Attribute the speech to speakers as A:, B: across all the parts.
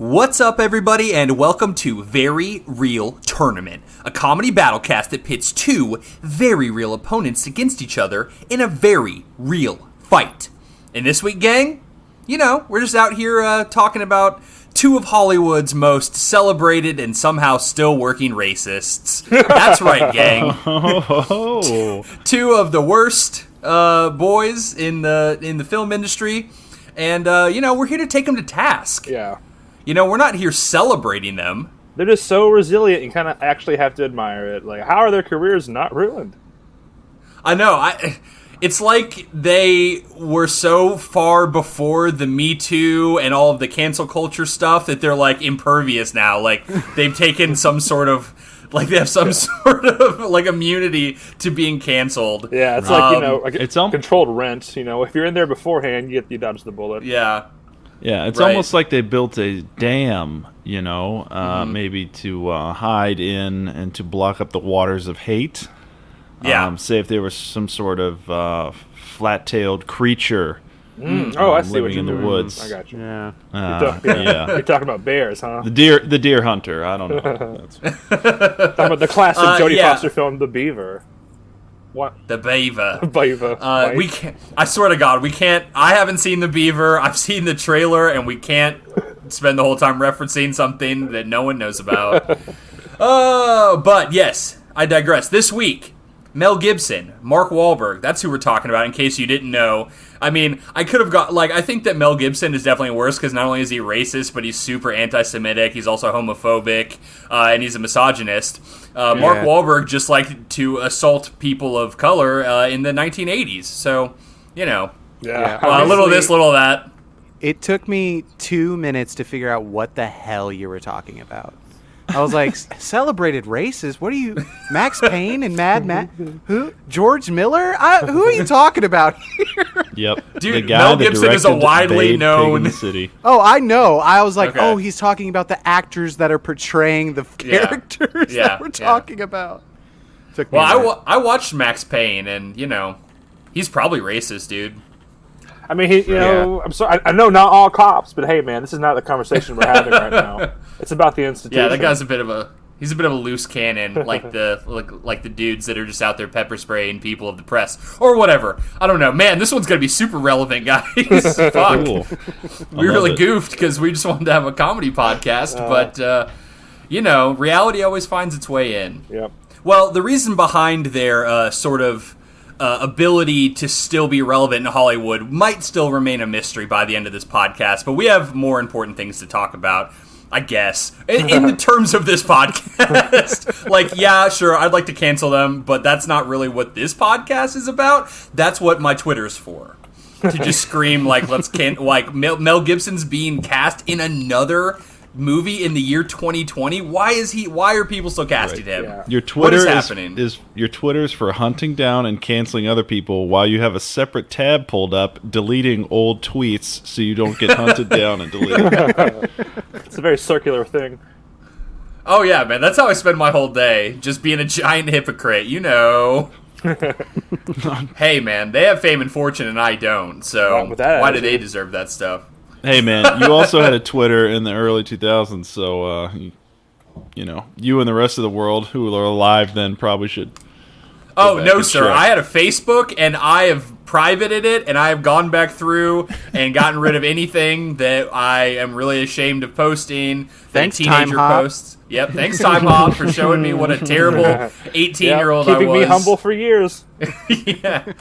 A: What's up, everybody, and welcome to Very Real Tournament, a comedy battlecast that pits two very real opponents against each other in a very real fight. And this week, gang, we're just out here talking about two of Hollywood's most celebrated and somehow still working racists. That's right, gang. Two of the worst boys in the film industry, and we're here to take them to task.
B: Yeah.
A: We're not here celebrating them.
B: They're just so resilient, you kind of actually have to admire it. Like, how are their careers not ruined?
A: I know. It's like they were so far before the Me Too and all of the cancel culture stuff that they're, like, impervious now. Like, they've taken some sort of... Like, they have some sort of, like, immunity to being canceled.
B: Yeah, it's like, it's controlled rent. If you're in there beforehand, you dodge the bullet.
A: Yeah.
C: Yeah, it's almost like they built a dam, maybe to hide in and to block up the waters of hate.
A: Yeah.
C: Say if there was some sort of flat-tailed creature
B: I see what
C: living
B: you're
C: in the
B: doing.
C: woods.
B: I got you.
C: Yeah.
B: You're talking about bears, huh?
C: The deer hunter. I don't know.
B: Talking about the classic Jodie Foster film, The Beaver. What?
A: The Beaver.
B: Beaver.
A: We can't. I swear to God, we can't. I haven't seen The Beaver. I've seen the trailer, and we can't spend the whole time referencing something that no one knows about. But yes, I digress. This week, Mel Gibson, Mark Wahlberg. That's who we're talking about. In case you didn't know. I mean, I could have got, I think that Mel Gibson is definitely worse because not only is he racist, but he's super anti-Semitic, he's also homophobic, and he's a misogynist. Mark Wahlberg just liked to assault people of color in the 1980s. So, a little of this, little of that.
D: It took me 2 minutes to figure out what the hell you were talking about. I was like, celebrated racists? What are you, Max Payne and Mad Max? Who? George Miller? Who are you talking about here?
C: Yep.
A: Dude,
C: the guy
A: Mel Gibson is a widely known...
C: City.
D: Oh, I know. I was like,
A: okay.
D: he's talking about the actors that are portraying the characters that we're talking about.
A: Well, I watched Max Payne, and, he's probably racist, dude.
B: I mean, I'm sorry. I know not all cops, but hey, man, this is not the conversation we're having right now. It's about the institution.
A: Yeah, that guy's a bit of a loose cannon, like the dudes that are just out there pepper spraying people of the press or whatever. I don't know, man. This one's gonna be super relevant, guys. Fuck,
C: cool.
A: We really goofed because we just wanted to have a comedy podcast, but reality always finds its way in.
B: Yep.
A: Well, the reason behind their sort of ability to still be relevant in Hollywood might still remain a mystery by the end of this podcast, but we have more important things to talk about, I guess. In the terms of this podcast, yeah, sure, I'd like to cancel them, but that's not really what this podcast is about. That's what my Twitter's for. To just scream, Mel Gibson's being cast in another movie in the year 2020. Why are people still casting him?
B: Yeah.
C: Your Twitter
A: what is happening?
C: Is your Twitter's for hunting down and canceling other people while you have a separate tab pulled up deleting old tweets so you don't get hunted down and deleted.
B: It's a very circular thing.
A: Oh yeah, man, that's how I spend my whole day, just being a giant hypocrite, Hey man, they have fame and fortune and I don't, so why do they deserve that stuff?
C: Hey man, you also had a Twitter in the early 2000s, so you and the rest of the world who are alive then probably should.
A: Oh no, sir! I had a Facebook, and I have privated it, and I have gone back through and gotten rid of anything that I am really ashamed of posting.
D: Thanks,
A: teenager posts. Yep, thanks, Time Hop, for showing me what a terrible 18-year-old I was.
B: Keeping me humble for years.
A: Yeah.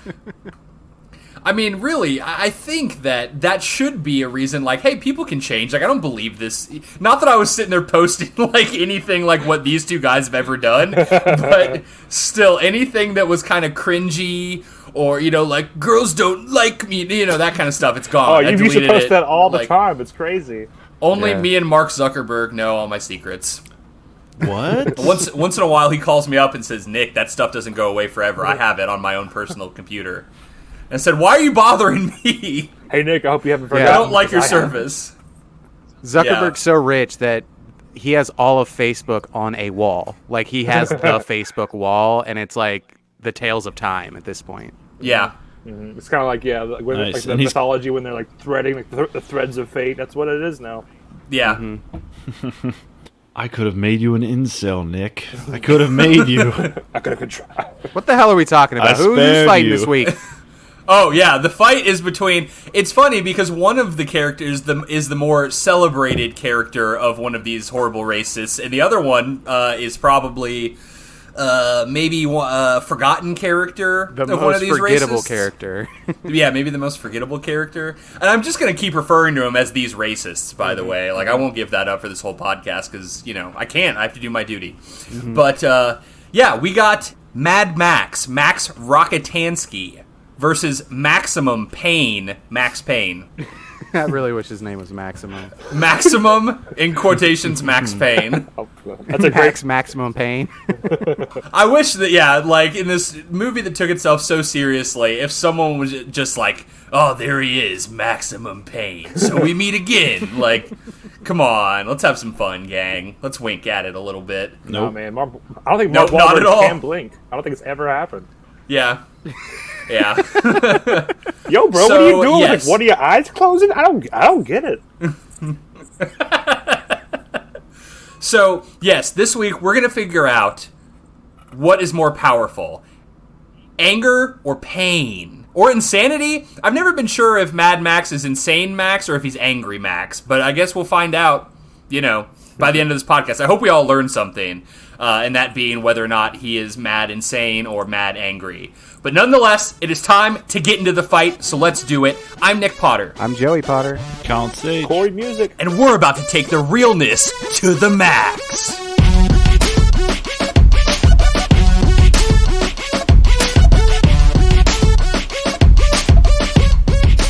A: I mean, really, I think that should be a reason, hey, people can change. I don't believe this. Not that I was sitting there posting, anything like what these two guys have ever done, but still, anything that was kind of cringy or, girls don't like me, that kind of stuff, it's gone.
B: Oh, you used to post that all the time. It's crazy.
A: Only me and Mark Zuckerberg know all my secrets.
C: What?
A: Once in a while, he calls me up and says, Nick, that stuff doesn't go away forever. I have it on my own personal computer. And said, why are you bothering me?
B: Hey, Nick, I hope you haven't forgotten.
A: I don't like your service.
D: Zuckerberg's so rich that he has all of Facebook on a wall. He has the Facebook wall, and it's the tales of time at this point.
A: Yeah.
B: Mm-hmm. It's kind of the mythology when they're threading the threads of fate. That's what it is now.
A: Yeah.
C: I could have made you an incel, Nick. I could have made you.
B: I could have contrived.
D: What the hell are we talking about? Who's
C: spared
D: fighting
C: you.
D: this week?
A: Oh yeah, the fight is between. It's funny because one of the characters is the more celebrated character of one of these horrible racists, and the other one is probably maybe a forgotten character
D: The
A: of one of
D: most
A: these
D: forgettable
A: racists.
D: character.
A: Yeah, maybe the most forgettable character. And I'm just going to keep referring to him as these racists, by the way. Like, I won't give that up for this whole podcast because, I can't. I have to do my duty. But, yeah, we got Mad Max Rocketansky versus Maximum Payne, Max Payne.
D: I really wish his name was Maximum.
A: Maximum, in quotations, Max Payne.
B: That's a great.
D: Maximum Pain.
A: I wish that, like, in this movie that took itself so seriously, if someone was just like, oh, there he is, Maximum Pain, so we meet again. Like, come on, let's have some fun, gang. Let's wink at it a little bit.
B: No,
C: Nope.
B: man. I don't think
A: Nope,
B: Mark
A: not at
B: Wahlberg
A: all.
B: can blink. I don't think it's ever happened.
A: Yeah. Yeah.
B: Yo, bro,
A: So,
B: what are you doing?
A: yes.
B: Like, what are your eyes closing? I don't get it.
A: So, yes, this week we're going to figure out what is more powerful, anger or pain or insanity. I've never been sure if Mad Max is insane Max or if he's angry Max, but I guess we'll find out, by the end of this podcast. I hope we all learn something, and that being whether or not he is mad insane or mad angry. But nonetheless, it is time to get into the fight, so let's do it. I'm Nick Potter,
D: I'm Joey Potter.
C: Count Sage.
B: Corey Music.
A: and we're about to take the realness to the max.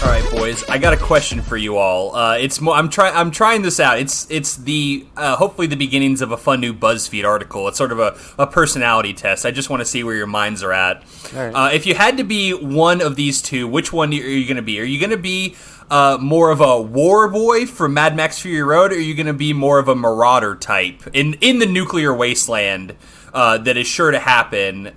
A: All right, boys. I got a question for you all. I'm trying this out. It's the hopefully the beginnings of a fun new BuzzFeed article. It's sort of a personality test. I just want to see where your minds are at.
D: All right.
A: If you had to be one of these two, which one are you going to be? Are you going to be more of a war boy from Mad Max Fury Road, or are you going to be more of a marauder type in the nuclear wasteland that is sure to happen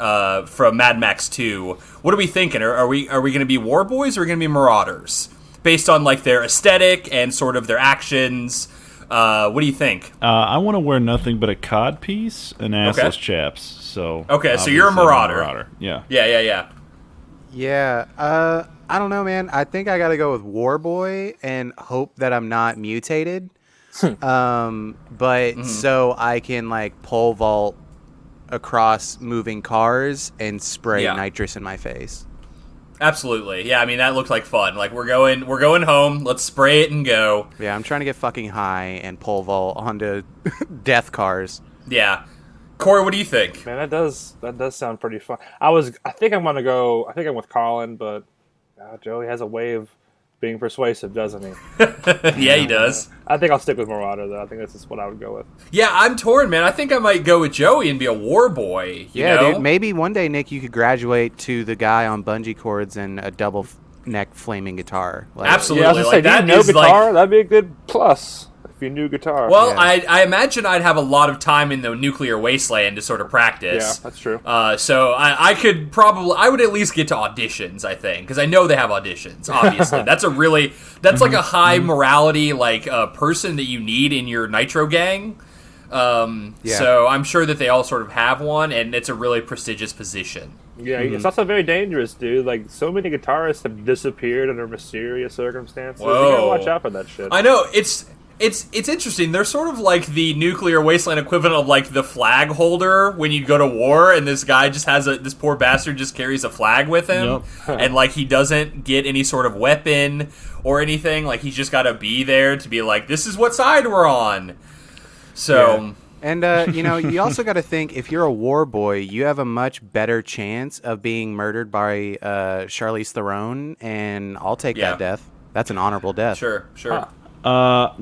A: from Mad Max 2? What are we thinking? Are we going to be war boys or are we going to be marauders? Based on like their aesthetic and sort of their actions. What do you think?
C: I want to wear nothing but a cod piece and assless
A: Okay.
C: chaps. So
A: Okay, so you're a
C: obviously I'm
A: marauder.
C: Yeah.
A: Yeah.
D: Yeah, I don't know, man. I think I got to go with Warboy and hope that I'm not mutated. But so I can like pole vault across moving cars and spray
A: Yeah.
D: nitrous in my face.
A: Absolutely. Yeah, I mean that looked like fun. Like we're going home. Let's spray it and go.
D: Yeah, I'm trying to get fucking high and pole vault onto death cars.
A: Yeah. Corey, what do you think?
B: Man, that does sound pretty fun. I think I'm with Colin, but Joey has a way of being persuasive, doesn't he?
A: Yeah, he does.
B: I think I'll stick with Marauder, though. I think that's just what I would go with.
A: Yeah, I'm torn, man. I think I might go with Joey and be a war boy. You know?
D: Dude. Maybe one day, Nick, you could graduate to the guy on bungee cords and a double neck flaming guitar. Like,
A: Absolutely.
B: Yeah, I was
A: Like,
B: gonna say,
A: that
B: do you know
A: is,
B: guitar?
A: like-
B: That'd be a good plus if you knew guitar.
A: Well,
D: Yeah.
A: I imagine I'd have a lot of time in the nuclear wasteland to sort of practice.
B: Yeah, that's true.
A: So I would at least get to auditions, I think, because I know they have auditions, obviously. That's like a high morality, like, person that you need in your Nitro gang. So I'm sure that they all sort of have one, and it's a really prestigious position.
B: Yeah, it's also very dangerous, dude. Like, so many guitarists have disappeared under mysterious circumstances. You gotta
A: Whoa.
B: watch out for that shit.
A: I know, it's interesting. They're sort of like the nuclear wasteland equivalent of like the flag holder when you go to war, and this guy just has this poor bastard just carries a flag with him, and like he doesn't get any sort of weapon or anything. Like he's just got to be there to be like, this is what side we're on. So.
D: And, you also got to think, if you're a war boy, you have a much better chance of being murdered by Charlize Theron, and I'll take
A: Yeah.
D: that death. That's an honorable death.
A: Sure.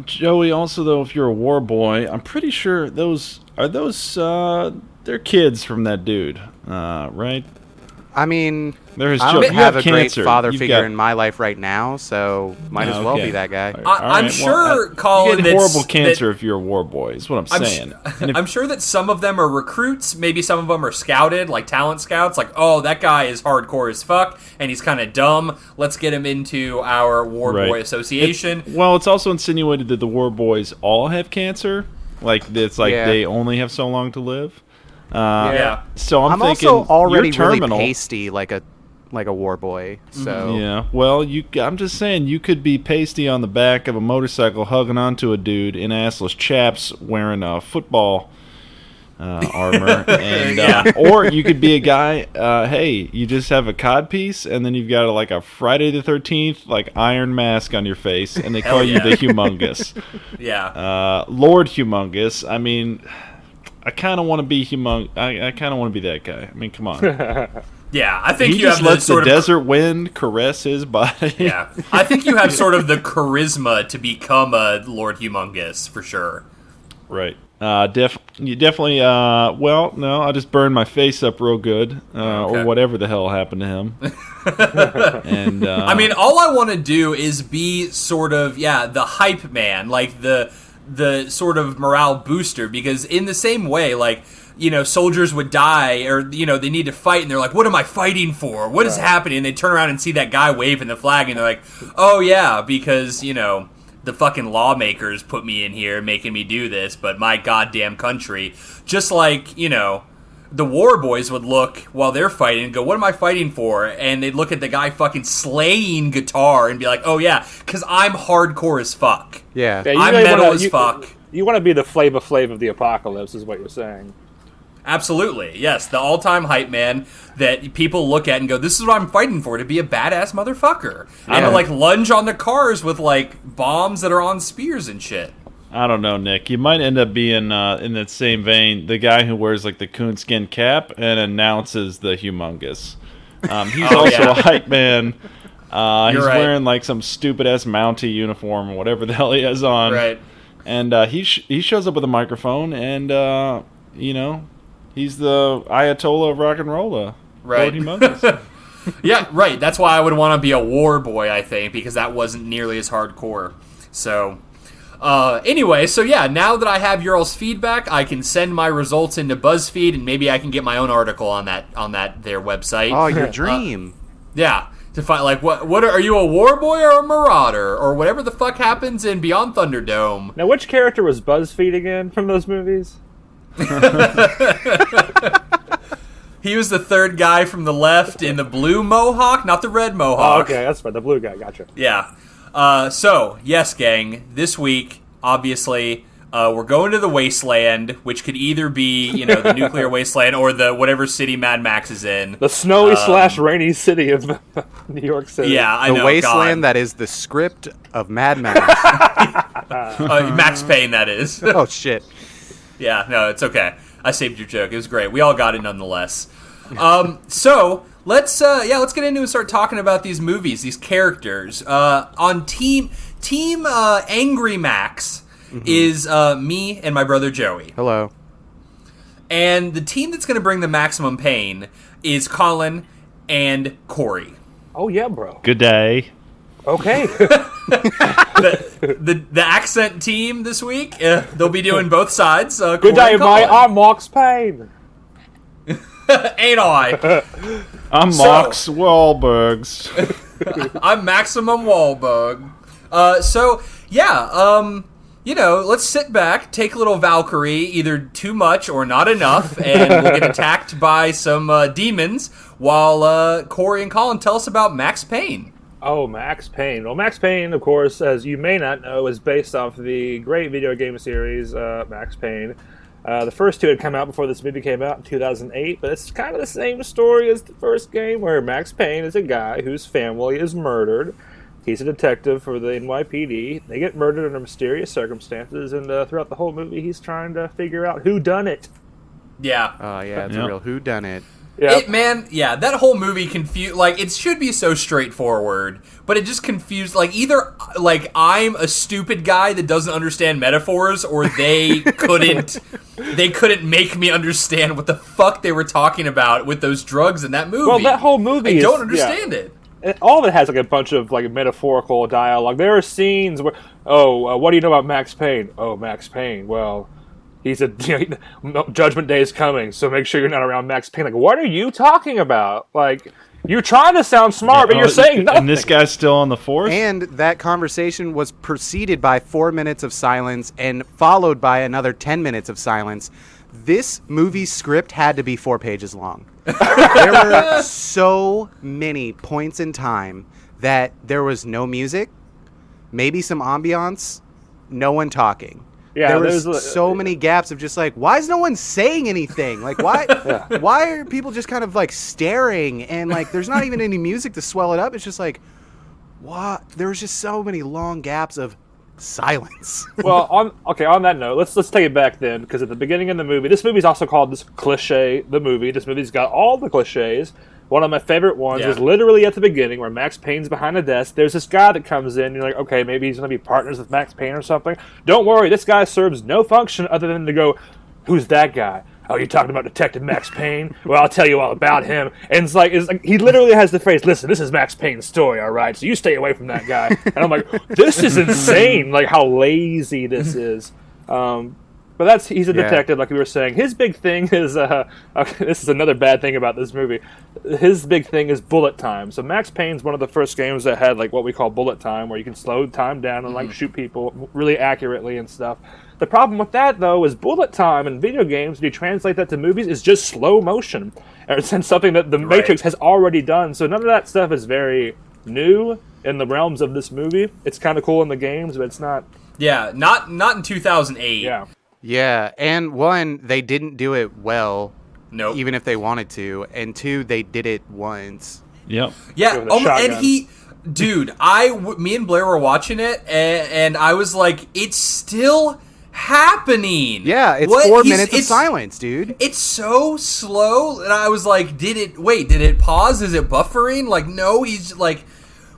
C: Joey, also though, if you're a war boy, I'm pretty sure they're kids from that dude, right?
D: I mean,
C: There's
D: I
C: Joe.
D: don't
C: You
D: have
C: have
D: a great
C: cancer.
D: father
C: You've
D: figure
C: got-
D: in my life right now, so might as well
C: Okay.
D: be that guy.
C: All
A: I'm
C: right,
A: sure,
C: you
A: Colin,
C: get
A: that's-
C: horrible cancer if you're a war boy. Is what I'm saying. And if-
A: I'm sure that some of them are recruits. Maybe some of them are scouted, like talent scouts. Like, oh, that guy is hardcore as fuck, and he's kind of dumb. Let's get him into our War
C: Right.
A: Boy Association.
C: Well, it's also insinuated that the war boys all have cancer. Like it's like
D: Yeah.
C: they only have so long to live.
A: Yeah.
C: So I'm thinking
D: also already
C: you're
D: really
C: terminal.
D: pasty, like a war boy. So
C: Yeah. Well, I'm just saying you could be pasty on the back of a motorcycle, hugging onto a dude in assless chaps, wearing a football armor, and or you could be a guy. Hey, you just have a cod piece, and then you've got like a Friday the 13th like iron mask on your face, and they call you
A: yeah.
C: the Humongous.
A: Yeah.
C: Lord Humongous. I mean, I kind of want to be I kind of want to be that guy. I mean, come on.
A: Yeah, I think
C: He
A: you
C: just
A: have the
C: lets the
A: sort of
C: desert wind caress his body.
A: yeah. I think you have sort of the charisma to become a Lord Humongous for sure.
C: Right. You definitely. Well, no, I'll just burn my face up real good,
A: Okay.
C: or whatever the hell happened to him. And
A: I mean, all I want to do is be sort of the hype man, like the sort of morale booster, because in the same way, like, soldiers would die, or, they need to fight, and they're like, what am I fighting for? What is happening? And they turn around and see that guy waving the flag, and they're like, oh, yeah, because, the fucking lawmakers put me in here making me do this, but my goddamn country. Just like, the war boys would look while they're fighting and go, what am I fighting for? And they'd look at the guy fucking slaying guitar and be like, oh, yeah, because I'm hardcore as fuck.
D: yeah.
B: Yeah, you
A: I'm
B: really
A: metal
B: wanna-
A: as
B: you-
A: fuck.
B: You want to be the Flava Flav of the apocalypse, is what you're saying.
A: Absolutely, yes. The all-time hype man that people look at and go, this is what I'm fighting for, to be a badass motherfucker. And to, like, lunge on the cars with, like, bombs that are on spears and shit.
C: I don't know, Nick. You might end up being in that same vein, the guy who wears like the coonskin cap and announces the Humongous. He's also a hype man. He's
A: right.
C: wearing like some stupid ass Mountie uniform or whatever the hell he has on.
A: Right.
C: And he shows up with a microphone, and he's the Ayatollah of rock and roll.
A: Right.
C: Lord Humongous.
A: Yeah, right. That's why I would want to be a war boy, I think, because that wasn't nearly as hardcore. So, anyway, so yeah, now that I have your all's feedback, I can send my results into BuzzFeed, and maybe I can get my own article on that their website.
D: Oh, your dream.
A: Yeah, to find like what are you, a war boy or a marauder or whatever the fuck happens in Beyond Thunderdome?
B: Now, which character was BuzzFeed again from those movies?
A: He was the third guy from the left in the blue mohawk, not the red
B: Oh,
A: mohawk.
B: okay, that's right, the blue guy, gotcha.
A: Yeah. So, yes, gang, this week, obviously, we're going to the wasteland, which could either be, the nuclear wasteland or the whatever city Mad Max is in.
B: The snowy / rainy city of New York City.
A: Yeah, I
D: The
A: know.
D: wasteland
A: God.
D: that is the script of Mad Max.
A: Max Payne, that is.
D: Oh, shit.
A: Yeah, no, it's okay. I saved your joke. It was great. We all got it nonetheless. So let's get into and start talking about these movies, these characters. On Team Angry Max is me and my brother Joey,
D: Hello.
A: and the team that's going to bring the maximum pain is Colin and Corey.
B: Oh, yeah, bro.
C: Good day.
B: Okay.
A: The accent team this week, they'll be doing both sides.
B: Good
A: Corey
B: day,
A: and
B: mate.
A: Colin.
B: I'm Max Payne.
A: Ain't I?
C: I'm
A: So-
C: Max Wahlbergs.
A: I'm Maximum Wahlberg. Let's sit back, take a little Valkyrie, either too much or not enough, and we'll get attacked by some demons while Corey and Colin tell us about Max Payne.
B: Oh, Max Payne. Well, Max Payne, of course, as you may not know, is based off the great video game series Max Payne. The first two had come out before this movie came out in 2008, but it's kind of the same story as the first game, where Max Payne is a guy whose family is murdered. He's a detective for the NYPD. They get murdered under mysterious circumstances, and throughout the whole movie, he's trying to figure out who done it.
A: Yeah.
D: Oh, yeah, it's
C: Yep.
D: a real whodunit.
B: Yeah.
A: That whole movie confused. Like, it should be so straightforward, but it just confused. Like, either like I'm a stupid guy that doesn't understand metaphors, or they couldn't make me understand what the fuck they were talking about with those drugs in that movie.
B: Well, that whole movie,
A: I don't understand it.
B: All of it has like a bunch of like metaphorical dialogue. There are scenes where, what do you know about Max Payne? Oh, Max Payne. Well, Judgment Day is coming, so make sure you're not around Max Payne. Like, what are you talking about? Like, you're trying to sound smart, but you're saying nothing.
C: And this guy's still on the force?
D: And that conversation was preceded by 4 minutes of silence and followed by another 10 minutes of silence. This movie's script had to be 4 pages long. There were so many points in time that there was no music, maybe some ambiance, no one talking.
B: Yeah,
D: there was so many gaps of just like, why is no one saying anything? Like, why why are people just kind of like staring, and like there's not even any music to swell it up? It's just like, what? There was just so many long gaps of silence.
B: Well, on that note, let's take it back then, because at the beginning of the movie, this movie's also called This movie. This movie's got all the cliches. One of my favorite ones is literally at the beginning where Max Payne's behind a desk. There's this guy that comes in. You're like, okay, maybe he's going to be partners with Max Payne or something. Don't worry, this guy serves no function other than to go, who's that guy? Oh, you're talking about Detective Max Payne? Well, I'll tell you all about him. And it's like he literally has the phrase, listen, this is Max Payne's story, all right? So you stay away from that guy. And I'm like, this is insane, like how lazy this is. But he's a detective, like we were saying. His big thing is, this is another bad thing about this movie. His big thing is bullet time. So Max Payne's one of the first games that had like what we call bullet time, where you can slow time down and like shoot people really accurately and stuff. The problem with that, though, is bullet time in video games, when you translate that to movies, is just slow motion. And it's something that the Matrix has already done. So none of that stuff is very new in the realms of this movie. It's kind of cool in the games, but it's not.
A: Yeah, not in 2008.
B: Yeah.
D: Yeah, and one, they didn't do it well,
A: Nope.
D: even if they wanted to, and two, they did it once.
C: Yep.
A: Yeah,
B: With a shotgun.
A: Dude, me and Blair were watching it, and I was like, it's still happening.
D: Yeah, it's 4 minutes of silence, dude.
A: It's so slow, and I was like, did it pause? Is it buffering? Like, no, he's like,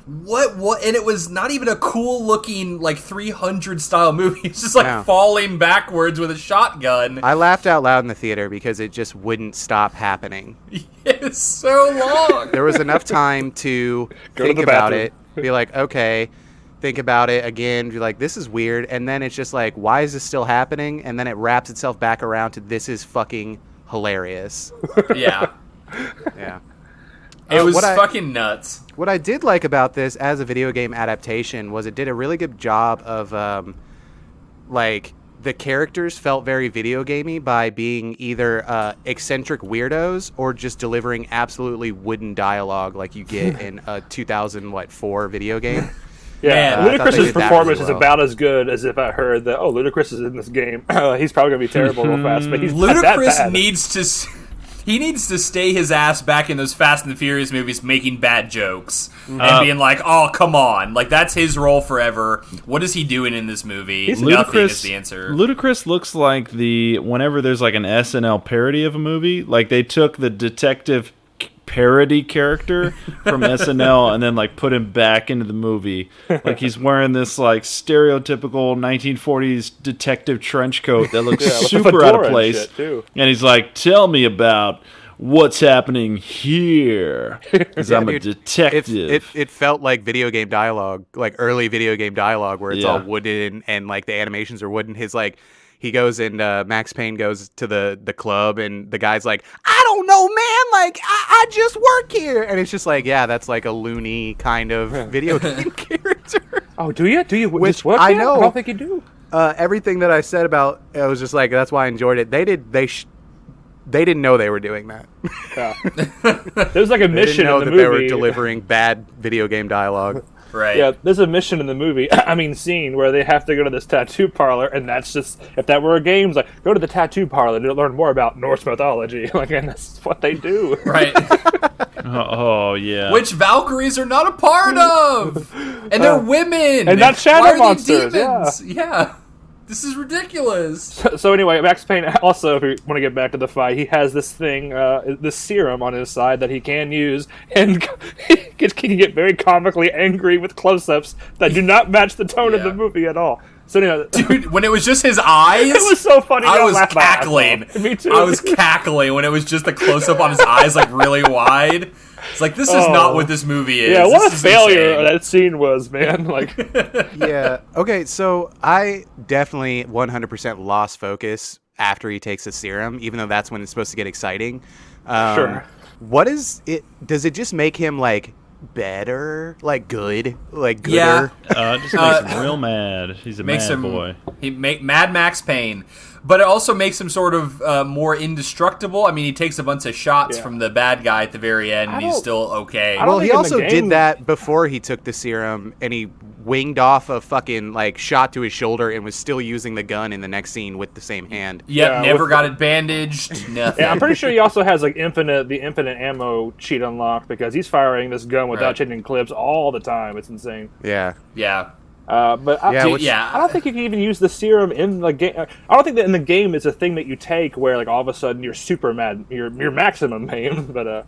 A: what? And it was not even a cool looking, like, 300 style movie. It's just like falling backwards with a shotgun.
D: I laughed out loud in the theater because it just wouldn't stop happening.
A: It's so long.
D: There was enough time to think about it, be like, okay, think about it again, be like, this is weird, and then it's just like, why is this still happening? And then it wraps itself back around to, this is fucking hilarious.
A: Yeah.
D: Yeah.
A: It was fucking nuts.
D: What I did like about this as a video game adaptation was it did a really good job of, like, the characters felt very video gamey by being either eccentric weirdos or just delivering absolutely wooden dialogue like you get in a 2004 video game.
B: Yeah, Ludacris's performance is
D: well.
B: about as good as if I heard that, Ludacris is in this game. He's probably going to be terrible real fast, but he's not that bad.
A: needs to stay his ass back in those Fast and the Furious movies making bad jokes and being like, oh, come on. Like, that's his role forever. What is he doing in this movie? Nothing is the answer.
C: Ludacris looks like whenever there's like an SNL parody of a movie, like they took the detective parody character from SNL and then like put him back into the movie. Like he's wearing this like stereotypical 1940s detective trench coat that looks super out of place. And he's like, tell me about what's happening here, because I'm a detective.
D: It felt like video game dialogue, like early video game dialogue, where it's all wooden and like the animations are wooden. His like, he goes and Max Payne goes to the club and the guy's like, I don't know, man, like I just work here, and it's just like, yeah, that's like a loony kind of video game character.
B: Oh, do you
D: Which
B: work
D: I
B: here?
D: know.
B: I don't think you do.
D: Everything that I said about it was just like, that's why I enjoyed it. They didn't know they were doing that.
B: Yeah. There's like a mission in the movie.
D: They were delivering bad video game dialogue.
A: Right.
B: Yeah, there's a mission in the movie, scene, where they have to go to this tattoo parlor, and that's just, if that were a game, it's like, go to the tattoo parlor to learn more about Norse mythology. Like, and that's what they do.
A: Right.
C: Oh, yeah.
A: Which Valkyries are not a part of! And they're women!
B: And not shadow
A: Why are they
B: monsters,
A: demons? Yeah. This is ridiculous.
B: So anyway, Max Payne also, if we want to get back to the fight, he has this thing, this serum on his side that he can use, and he can get very comically angry with close-ups that do not match the tone of the movie at all. So anyway,
A: dude, when it was just his eyes,
B: it was so funny.
A: I was cackling.
B: Me too.
A: I was cackling when it was just the close-up on his eyes, like really wide. It's like, this is not what this movie is.
B: Yeah, what
A: this
B: a failure that scene was, man. Like,
D: Yeah. Okay, so I definitely 100% lost focus after he takes the serum, even though that's when it's supposed to get exciting.
B: Sure.
D: What is it? Does it just make him like better, like good, like gooder?
A: Yeah.
C: It just makes him real mad. He's a mad boy.
A: Mad Max Payne. But it also makes him sort of more indestructible. I mean, he takes a bunch of shots from the bad guy at the very end, and he's still okay.
D: Well, he also did that before he took the serum, and he winged off a fucking like shot to his shoulder and was still using the gun in the next scene with the same hand.
A: Yep, never got it bandaged. Nothing.
B: Yeah, I'm pretty sure he also has like the infinite ammo cheat unlocked because he's firing this gun without changing clips all the time. It's insane.
D: Yeah.
A: Yeah.
B: But I don't think you can even use the serum in the game. I don't think that in the game it's a thing that you take where like all of a sudden you're super mad, you're maximum pain. But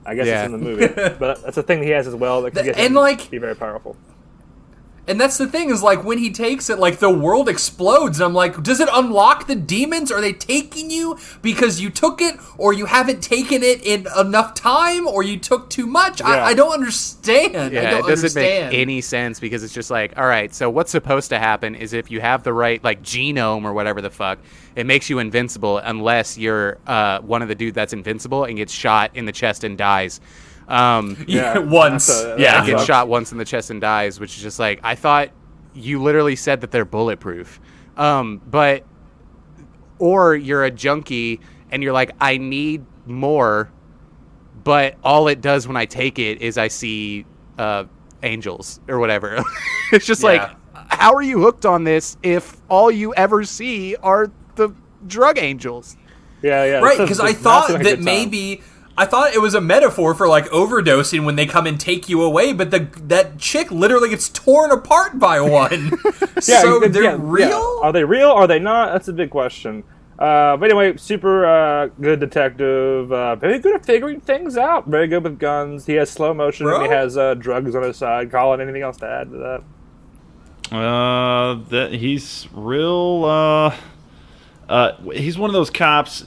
B: I guess it's in the movie. But that's a thing he has as well that can get him to be very powerful.
A: And that's the thing is, like, when he takes it, like, the world explodes. And I'm like, does it unlock the demons? Are they taking you because you took it, or you haven't taken it in enough time, or you took too much? Yeah. I don't understand.
D: Yeah, it doesn't make any sense because it's just like, all right, so what's supposed to happen is if you have the right, like, genome or whatever the fuck, it makes you invincible unless you're one of the dude that's invincible and gets shot in the chest and dies.
A: Once.
D: Gets shot once in the chest and dies, which is just like, I thought you literally said that they're bulletproof. Or you're a junkie and you're like, I need more, but all it does when I take it is I see angels or whatever. It's just like, how are you hooked on this if all you ever see are the drug angels?
B: Yeah.
A: Right, because I thought that maybe... I thought it was a metaphor for, like, overdosing when they come and take you away, but that chick literally gets torn apart by one. So they're real?
B: Yeah. Are they real? Are they not? That's a big question. But anyway, super good detective. Very good at figuring things out. Very good with guns. He has slow motion. And he has drugs on his side. Colin, anything else to add to that?
C: That he's real. He's one of those cops.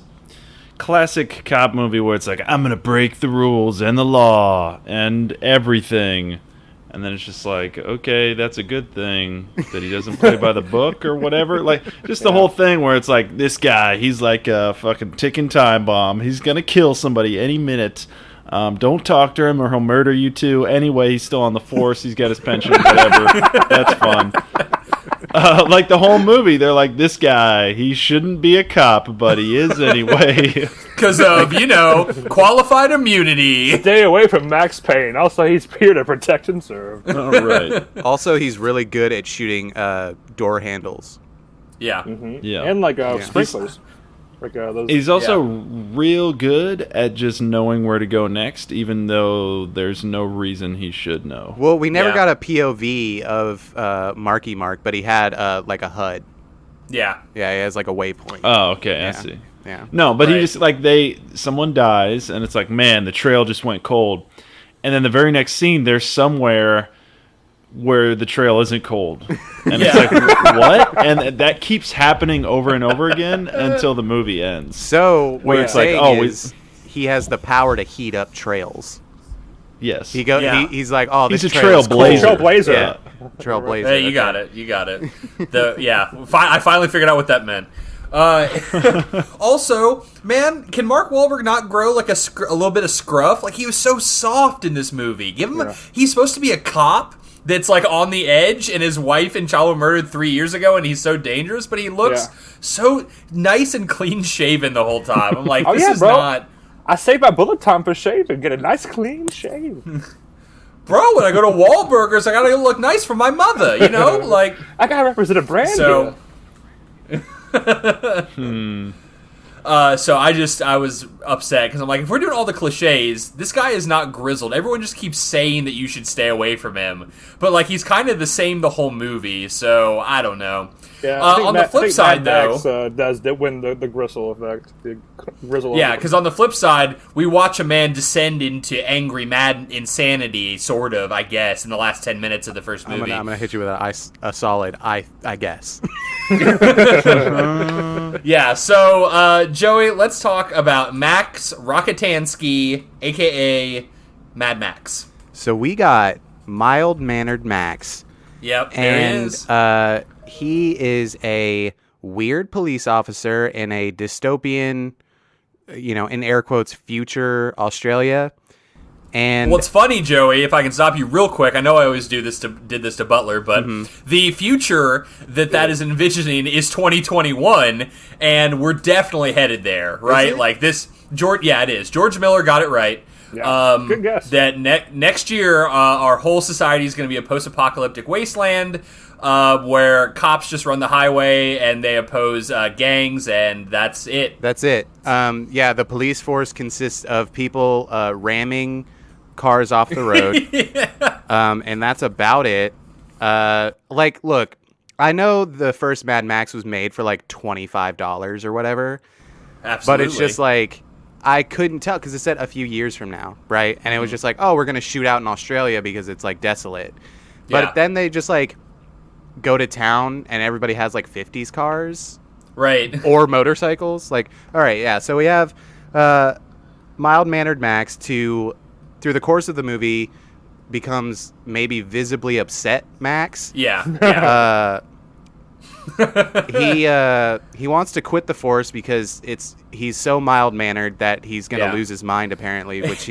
C: Classic cop movie where it's like, I'm gonna break the rules and the law and everything, and then it's just like, okay, that's a good thing that he doesn't play by the book or whatever. Like, just the whole thing where it's like, this guy, he's like a fucking ticking time bomb. He's gonna kill somebody any minute. Don't talk to him or he'll murder you too. Anyway, he's still on the force. He's got his pension, whatever. That's fun. Like the whole movie, they're like, this guy, he shouldn't be a cop, but he is anyway.
A: Because of, qualified immunity.
B: Stay away from Max Payne. Also, he's here to protect and serve.
C: All right.
D: Also, he's really good at shooting door handles.
A: Yeah.
B: Mm-hmm. Yeah. And like sprinklers.
C: He's also real good at just knowing where to go next, even though there's no reason he should know.
D: Well, we never got a POV of Marky Mark, but he had like a HUD.
A: Yeah.
D: Yeah, he has like a waypoint.
C: Oh, okay, I see.
D: Yeah.
C: No, but he just someone dies, and it's like, man, the trail just went cold. And then the very next scene, there's somewhere where the trail isn't cold. And it's like, what? And that keeps happening over and over again until the movie ends.
D: So what you're saying is he has the power to heat up trails.
C: Yes.
D: He's like, this
C: he's a
D: trail's
C: trailblazer.
D: cold.
B: Trailblazer.
D: Yeah. Trailblazer.
A: Hey, you got it. I finally figured out what that meant. Also, man, can Mark Wahlberg not grow like a little bit of scruff? Like, he was so soft in this movie. Give him he's supposed to be a cop that's like on the edge, and his wife and child were murdered 3 years ago, and he's so dangerous, but he looks so nice and clean shaven the whole time. I'm like, this is not...
B: I save my bullet time for shaving. Get a nice clean shave.
A: Bro, when I go to Wahlburgers, I gotta look nice for my mother, Like,
B: I gotta represent a brand.
A: So... So I was upset because I'm like, if we're doing all the cliches, this guy is not grizzled. Everyone just keeps saying that you should stay away from him, but like he's kind of the same the whole movie. So I don't know.
B: Yeah,
A: on the flip side, though,
B: does win the grizzle effect. The grizzle.
A: Yeah, because on the flip side, we watch a man descend into angry, mad insanity, sort of, I guess, in the last 10 minutes of the first movie.
D: I'm gonna hit you with a solid I guess.
A: Yeah, so Joey, let's talk about Max Rocketansky, aka Mad Max.
D: So we got mild-mannered Max.
A: Yep, there
D: and
A: he is.
D: He is a weird police officer in a dystopian, in air quotes, future Australia. And
A: what's funny, Joey, if I can stop you real quick, I know I always did this to Butler, but the future that is envisioning is 2021, and we're definitely headed there, right? Like this, yeah, it is. George Miller got it right.
B: Yeah, good guess.
A: That next year, our whole society is going to be a post-apocalyptic wasteland where cops just run the highway and they oppose gangs, and that's it.
D: That's it. Yeah, the police force consists of people ramming cars off the road, and that's about it. Look, I know the first Mad Max was made for like $25 or whatever.
A: Absolutely.
D: But it's just like, I couldn't tell because it said a few years from now, right? And it was just like, oh, we're going to shoot out in Australia because it's like desolate. But then they just like go to town and everybody has like 50s cars.
A: Right.
D: Or motorcycles. Like, all right, yeah. So we have mild-mannered Max through the course of the movie, becomes maybe visibly upset Max.
A: Yeah.
D: He wants to quit the force because he's so mild-mannered that he's gonna lose his mind apparently, which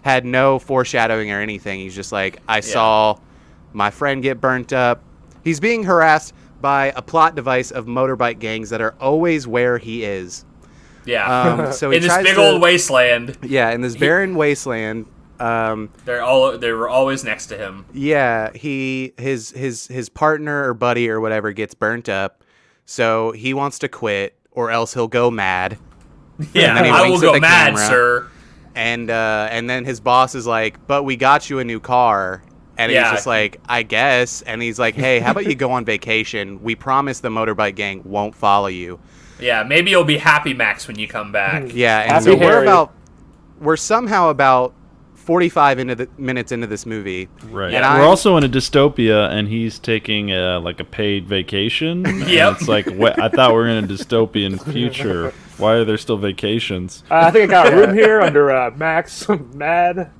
D: had no foreshadowing or anything. He's just like, I saw my friend get burnt up. He's being harassed by a plot device of motorbike gangs that are always where he is.
A: Yeah.
D: So he
A: in this big old wasteland.
D: Yeah, in this barren wasteland.
A: They were always next to him.
D: Yeah, his partner or buddy or whatever gets burnt up, so he wants to quit or else he'll go mad.
A: Yeah, I will go mad, sir.
D: And then his boss is like, "But we got you a new car." And he's just like, I guess. And he's like, hey, how about you go on vacation? We promise the motorbike gang won't follow you.
A: Yeah, maybe you'll be happy, Max, when you come back.
D: Yeah, and so we're somehow about 45 minutes into this movie.
C: Right. And we're also in a dystopia, and he's taking a paid vacation.
A: Yep.
C: It's like, I thought we were in a dystopian future. Why are there still vacations?
B: I think I got a room here under Max Mad.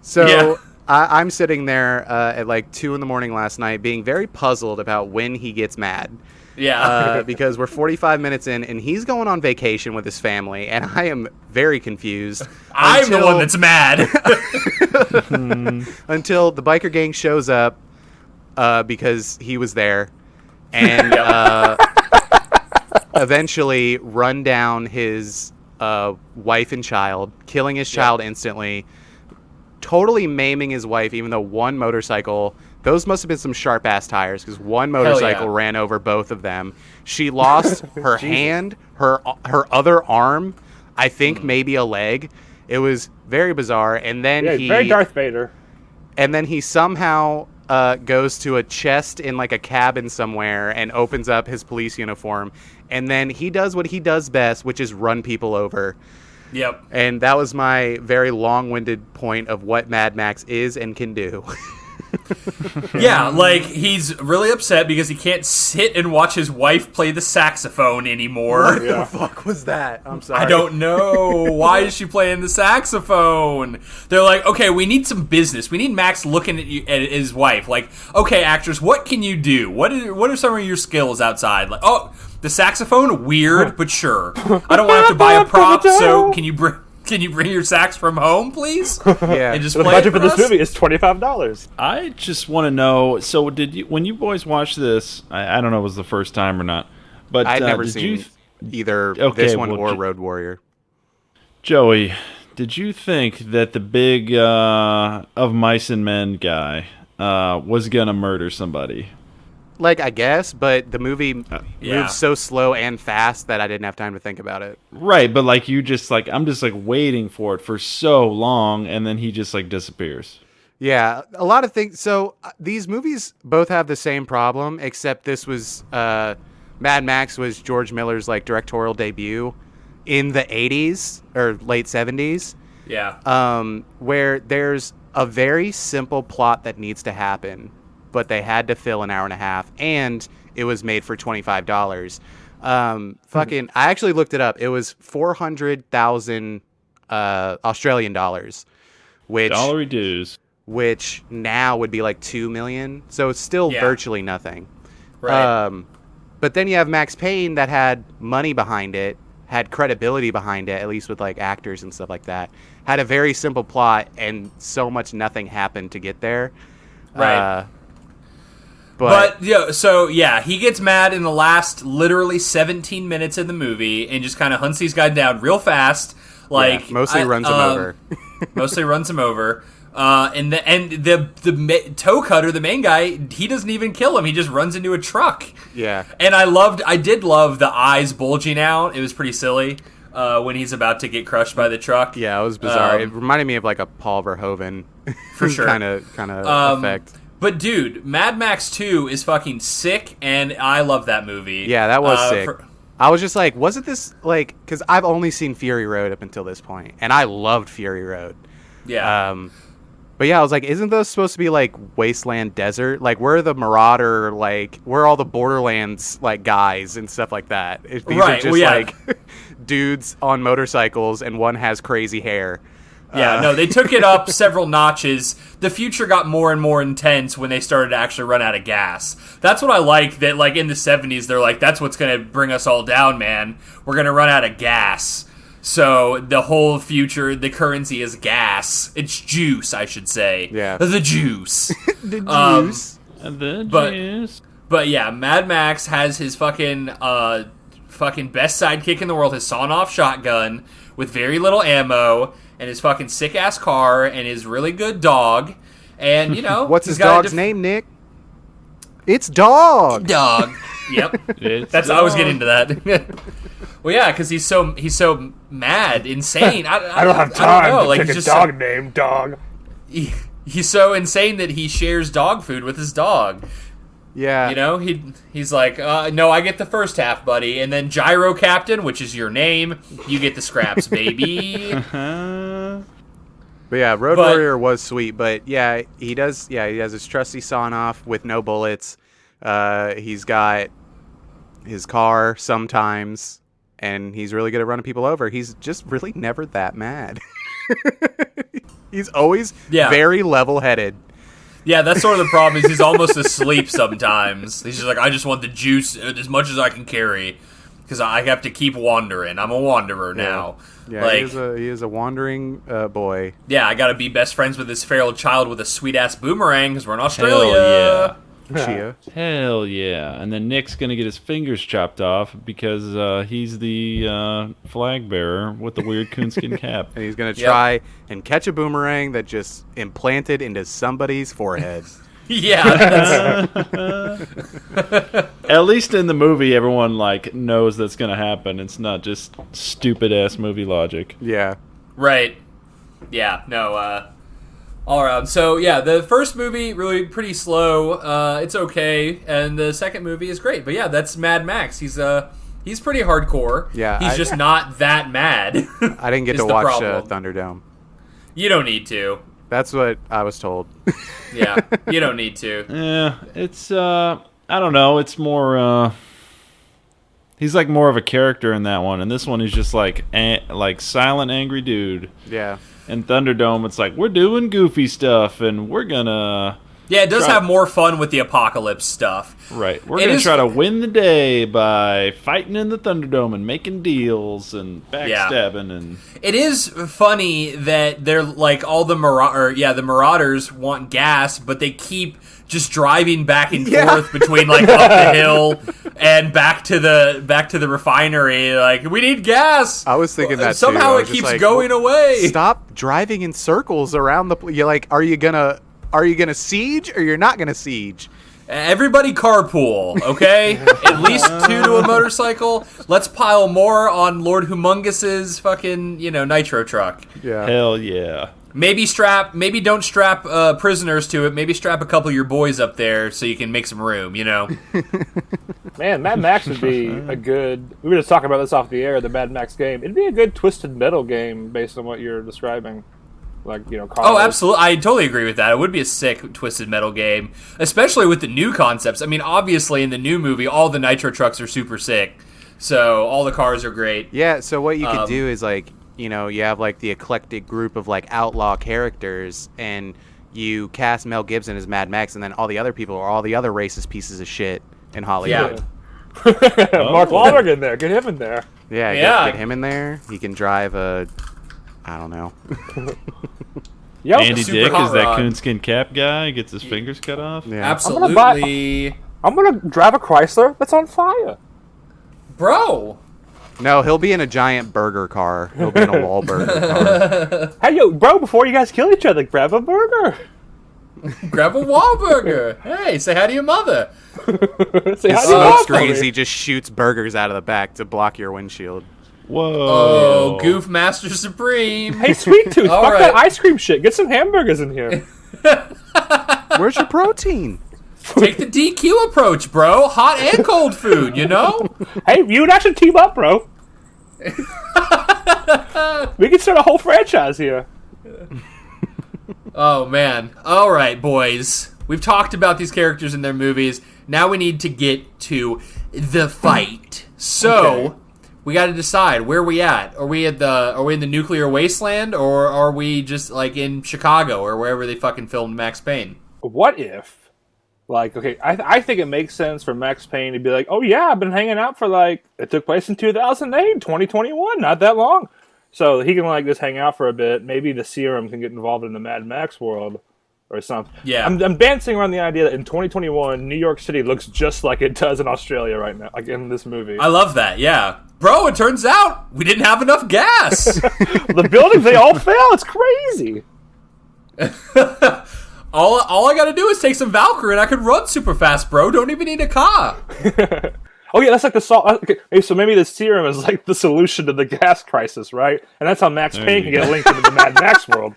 D: So I'm sitting there at like 2 a.m. last night being very puzzled about when he gets mad.
A: Yeah.
D: Because we're 45 minutes in, and he's going on vacation with his family, and I am very confused.
A: I'm the one that's mad.
D: Until the biker gang shows up because he was there, and eventually run down his wife and child, killing his child instantly, totally maiming his wife, even though one motorcycle... Those must have been some sharp-ass tires, because one motorcycle ran over both of them. She lost her hand, her other arm, I think maybe a leg. It was very bizarre. And then
B: very Darth Vader.
D: And then he somehow goes to a chest in like a cabin somewhere and opens up his police uniform. And then he does what he does best, which is run people over.
A: Yep.
D: And that was my very long-winded point of what Mad Max is and can do.
A: Yeah, like he's really upset because he can't sit and watch his wife play the saxophone anymore.
D: What the fuck was that? I'm sorry.
A: I don't know. Why is she playing the saxophone? They're like, okay, we need some business. We need Max looking at his wife. Like, okay, actress, what can you do? What are some of your skills outside? Like, oh, the saxophone? Weird, but sure. I don't want to have to buy a prop, so can you bring your sax from home, please?
D: Yeah.
A: And just
B: the
A: play
B: budget
A: it
B: for this movie is $25.
C: I just want to know. So, when you boys watched this? I don't know if it was the first time or not, but
D: I'd never seen either this one or Road Warrior.
C: Joey, did you think that the big of mice and men guy was gonna murder somebody?
D: like, I guess, but the movie
A: Yeah.
D: moves so slow and fast that I didn't have time to think about it.
C: Right, but like you just like I'm just like waiting for it for so long, and then he just like disappears.
D: Yeah, a lot of things. So these movies both have the same problem, except this was Mad Max was George Miller's like directorial debut in the 80s or late 70s.
A: Yeah.
D: Where there's a very simple plot that needs to happen, but they had to fill an hour and a half, and it was made for $25. Fucking, I actually looked it up. It was 400,000 Australian dollars, which
C: Dollary dues.
D: which now would be like 2 million. So it's still virtually nothing.
A: Right.
D: But then you have Max Payne that had money behind it, had credibility behind it, at least with like actors and stuff like that. Had a very simple plot, and so much nothing happened to get there.
A: Right.
D: But
A: yeah, so yeah, he gets mad in the last literally 17 minutes of the movie and just kind of hunts these guys down real fast. Like
D: mostly runs him over.
A: Mostly runs him over. And the toe cutter, the main guy, he doesn't even kill him. He just runs into a truck.
D: Yeah.
A: And I did love the eyes bulging out. It was pretty silly when he's about to get crushed by the truck.
D: Yeah, it was bizarre. It reminded me of like a Paul Verhoeven
A: for sure
D: kind of effect.
A: But dude, Mad Max 2 is fucking sick, and I love that movie.
D: Yeah, that was sick. I was just like, wasn't this like, because I've only seen Fury Road up until this point, and I loved Fury Road.
A: Yeah.
D: But yeah, I was like, isn't those supposed to be like wasteland desert? Like, we're the Marauder, like, we're all the Borderlands like guys and stuff like that. These are just like dudes on motorcycles, and one has crazy hair.
A: Yeah, no, they took it up several notches. The future got more and more intense when they started to actually run out of gas. That's what I like, that like in the 70s, they're like, that's what's going to bring us all down, man. We're going to run out of gas. So the whole future, the currency is gas. It's juice, I should say.
D: Yeah.
A: The juice.
D: The juice.
C: Juice.
A: But yeah, Mad Max has his fucking best sidekick in the world, his sawn-off shotgun with very little ammo, and his fucking sick-ass car, and his really good dog. And, you know...
D: What's his dog's name, Nick? It's Dog!
A: Dog. Yep. I was getting into that. Well, yeah, because he's so mad, insane.
B: I don't have time to pick a dog named Dog.
A: He's so insane that he shares dog food with his dog.
D: Yeah.
A: You know, he's like, no, I get the first half, buddy. And then Gyro Captain, which is your name, you get the scraps, baby.
D: But yeah, Road Warrior was sweet. But yeah, he has his trusty sawn-off with no bullets. He's got his car sometimes, and he's really good at running people over. He's just really never that mad. He's always very level-headed.
A: Yeah, that's sort of the problem, is he's almost asleep sometimes. He's just like, I just want the juice as much as I can carry, because I have to keep wandering. I'm a wanderer now.
D: Yeah,
A: like,
D: he is a wandering boy.
A: Yeah, I gotta be best friends with this feral child with a sweet-ass boomerang, because we're in Australia.
C: Hell yeah. Hell yeah. And then Nick's going to get his fingers chopped off because he's the flag bearer with the weird coonskin cap.
D: And he's going to try and catch a boomerang that just implanted into somebody's forehead.
A: Yeah.
C: At least in the movie, everyone like knows that's going to happen. It's not just stupid-ass movie logic.
D: Yeah.
A: Right. Yeah, no, all around. So yeah, the first movie really pretty slow. It's okay, and the second movie is great. But yeah, that's Mad Max. He's pretty hardcore.
D: Yeah,
A: he's just not that mad.
D: I didn't get to watch Thunderdome.
A: You don't need to.
D: That's what I was told.
A: Yeah, you don't need to.
C: Yeah, it's I don't know. It's more. He's like more of a character in that one, and this one is just like silent, angry dude.
D: Yeah.
C: And Thunderdome, it's like, we're doing goofy stuff, and we're gonna...
A: Yeah, it does have more fun with the apocalypse stuff.
C: Right. We're gonna try to win the day by fighting in the Thunderdome and making deals and backstabbing and...
A: It is funny that they're like all the Marauders want gas, but they keep just driving back and forth between like up the hill and back to the refinery. Like, we need gas.
D: I was thinking that
A: somehow
D: too.
A: It keeps going away.
D: Stop driving in circles around the. You're like, are you gonna siege or you're not gonna siege?
A: Everybody carpool, okay? At least 2 to a motorcycle. Let's pile more on Lord Humongus's fucking, nitro truck.
D: Yeah.
C: Hell yeah.
A: Maybe don't strap prisoners to it. Maybe strap a couple of your boys up there so you can make some room,
B: Man, Mad Max would be a good... We were just talking about this off the air, the Mad Max game. It'd be a good Twisted Metal game based on what you're describing. Like, cars.
A: Oh, absolutely. I totally agree with that. It would be a sick Twisted Metal game, especially with the new concepts. I mean, obviously, in the new movie, all the nitro trucks are super sick. So all the cars are great.
D: Yeah, so what you could do is, like, you have, like, the eclectic group of, like, outlaw characters, and you cast Mel Gibson as Mad Max, and then all the other people are all the other racist pieces of shit in Hollywood.
B: Mark Wahlberg in there. Get him in there.
D: Yeah, get him in there. He can drive a... I don't know.
C: Andy Dick is that
A: rod.
C: coonskin cap guy. Gets his fingers cut off.
D: Yeah.
A: Absolutely.
B: I'm gonna drive a Chrysler that's on fire.
A: Bro.
D: No, he'll be in a giant burger car. He'll be in a Wahlburger car.
B: Hey, yo, bro, before you guys kill each other, grab a burger.
A: Grab a Wahlburger. Hey, say hi to your mother.
B: Say hi to
D: Smoke
B: your
D: screens,
B: mom.
D: he just shoots burgers out of the back to block your windshield.
C: Whoa.
A: Oh, Goof Master Supreme.
B: Hey, Sweet Tooth,
A: All
B: fuck
A: right.
B: that ice cream shit. Get some hamburgers in here.
D: Where's your protein?
A: Take the DQ approach, bro. Hot and cold food,
B: Hey, you and I should team up, bro. We can start a whole franchise here.
A: Oh, man. All right, boys. We've talked about these characters in their movies. Now we need to get to the fight. So, we got to decide where we at. Are we in the nuclear wasteland, or are we just like in Chicago or wherever they fucking filmed Max Payne?
B: What if, like, okay, I think it makes sense for Max Payne to be like, oh yeah, I've been hanging out for, like, it took place in 2008, 2021, not that long. So he can, like, just hang out for a bit. Maybe the serum can get involved in the Mad Max world or something.
A: Yeah.
B: I'm dancing around the idea that in 2021, New York City looks just like it does in Australia right now, like in this movie.
A: I love that, yeah. Bro, it turns out we didn't have enough gas.
B: The buildings, they all fell. It's crazy.
A: All I gotta do is take some Valkyrie and I could run super fast, bro. Don't even need a car.
B: Oh yeah, that's like the salt. Okay, so maybe the serum is like the solution to the gas crisis, right? And that's how Max Payne can get linked into the Mad Max world.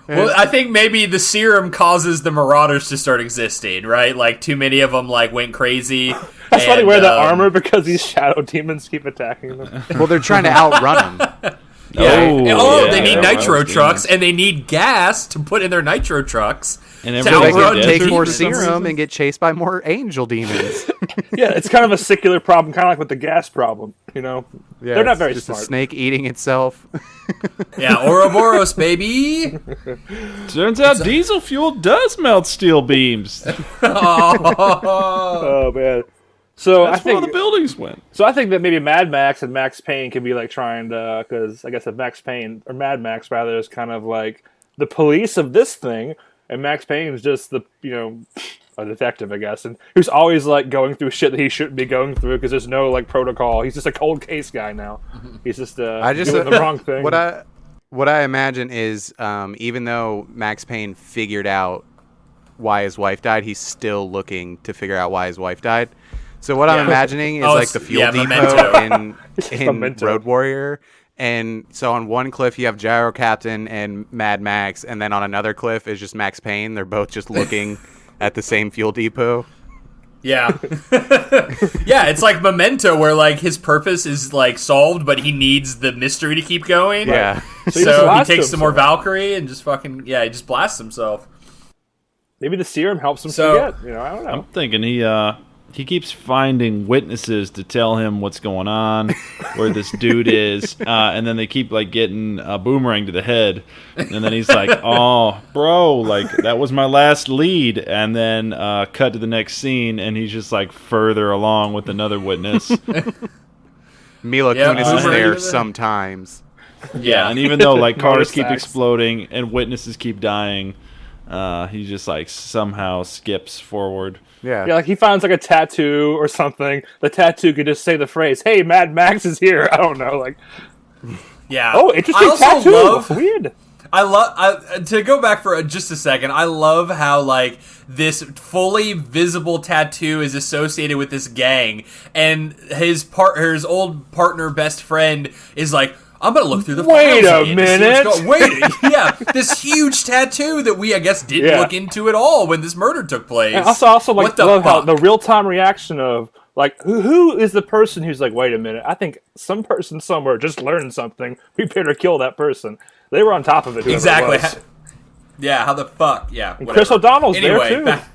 A: Well, I think maybe the serum causes the Marauders to start existing, right? Like, too many of them, like, went crazy.
B: That's why they wear the armor, because these shadow demons keep attacking them.
D: Well, they're trying to outrun him.
A: They need nitro trucks, and they need gas to put in their nitro trucks.
C: And
A: to
D: So they
A: outrun
D: can
C: desert
D: take more
C: for some
D: serum and get chased by more angel demons.
B: Yeah, it's kind of a secular problem, kind of like with the gas problem,
D: Yeah,
B: They're not
D: it's
B: very
D: just
B: smart.
D: a snake eating itself.
A: Yeah, Ouroboros, baby.
C: Turns out diesel fuel does melt steel beams.
B: Oh man. So
C: That's where all the buildings went.
B: So I think that maybe Mad Max and Max Payne could be like trying to, because I guess if Max Payne, or Mad Max rather, is kind of like the police of this thing, and Max Payne is just the, a detective, I guess, and who's always like going through shit that he shouldn't be going through because there's no like protocol. He's just a cold case guy now. He's just doing the wrong thing.
D: What I imagine is, even though Max Payne figured out why his wife died, he's still looking to figure out why his wife died. So what I'm imagining is like the fuel depot in
B: Memento.
D: Road Warrior. And so on one cliff you have Gyro Captain and Mad Max, and then on another cliff is just Max Payne. They're both just looking at the same fuel depot.
A: Yeah. Yeah, it's like Memento, where like his purpose is like solved, but he needs the mystery to keep going.
D: Yeah.
A: So he takes some more Valkyrie and just fucking, he just blasts himself.
B: Maybe the serum helps him
A: So-
B: forget. I don't know.
C: I'm thinking he keeps finding witnesses to tell him what's going on, where this dude is, and then they keep like getting a boomerang to the head, and then he's like, "Oh, bro, like that was my last lead," and then cut to the next scene, and he's just like further along with another witness.
D: Mila
A: Yeah,
D: Kunis is
A: boomerang
D: there
A: to the-
D: sometimes.
A: Yeah.
C: And even though like cars keep
B: Motor sacks.
C: exploding and witnesses keep dying, he just like somehow skips forward.
D: Yeah.
B: Yeah, like he finds like a tattoo or something. The tattoo could just say the phrase, "Hey, Mad Max is here." I don't know, like,
A: Yeah.
B: oh, interesting
A: I also
B: tattoo.
A: love-
B: Weird.
A: to go back for just a second. I love how like this fully visible tattoo is associated with this gang, and his old partner, best friend, is like, I'm gonna look through the
B: Wait
A: files
B: a
A: again to see
B: minute.
A: what's Wait, yeah, this huge tattoo that we, I guess, didn't look into at all when this murder took place.
B: And also like
A: What the
B: love how
A: fuck?
B: the real time reaction of like who is the person who's like, wait a minute, I think some person somewhere just learned something. We better kill that person. They were on top of it. Whoever
A: Exactly.
B: It was.
A: Yeah, how the fuck? Yeah.
B: And
A: Whatever.
B: Chris O'Donnell's
A: Anyway,
B: there too.
A: back-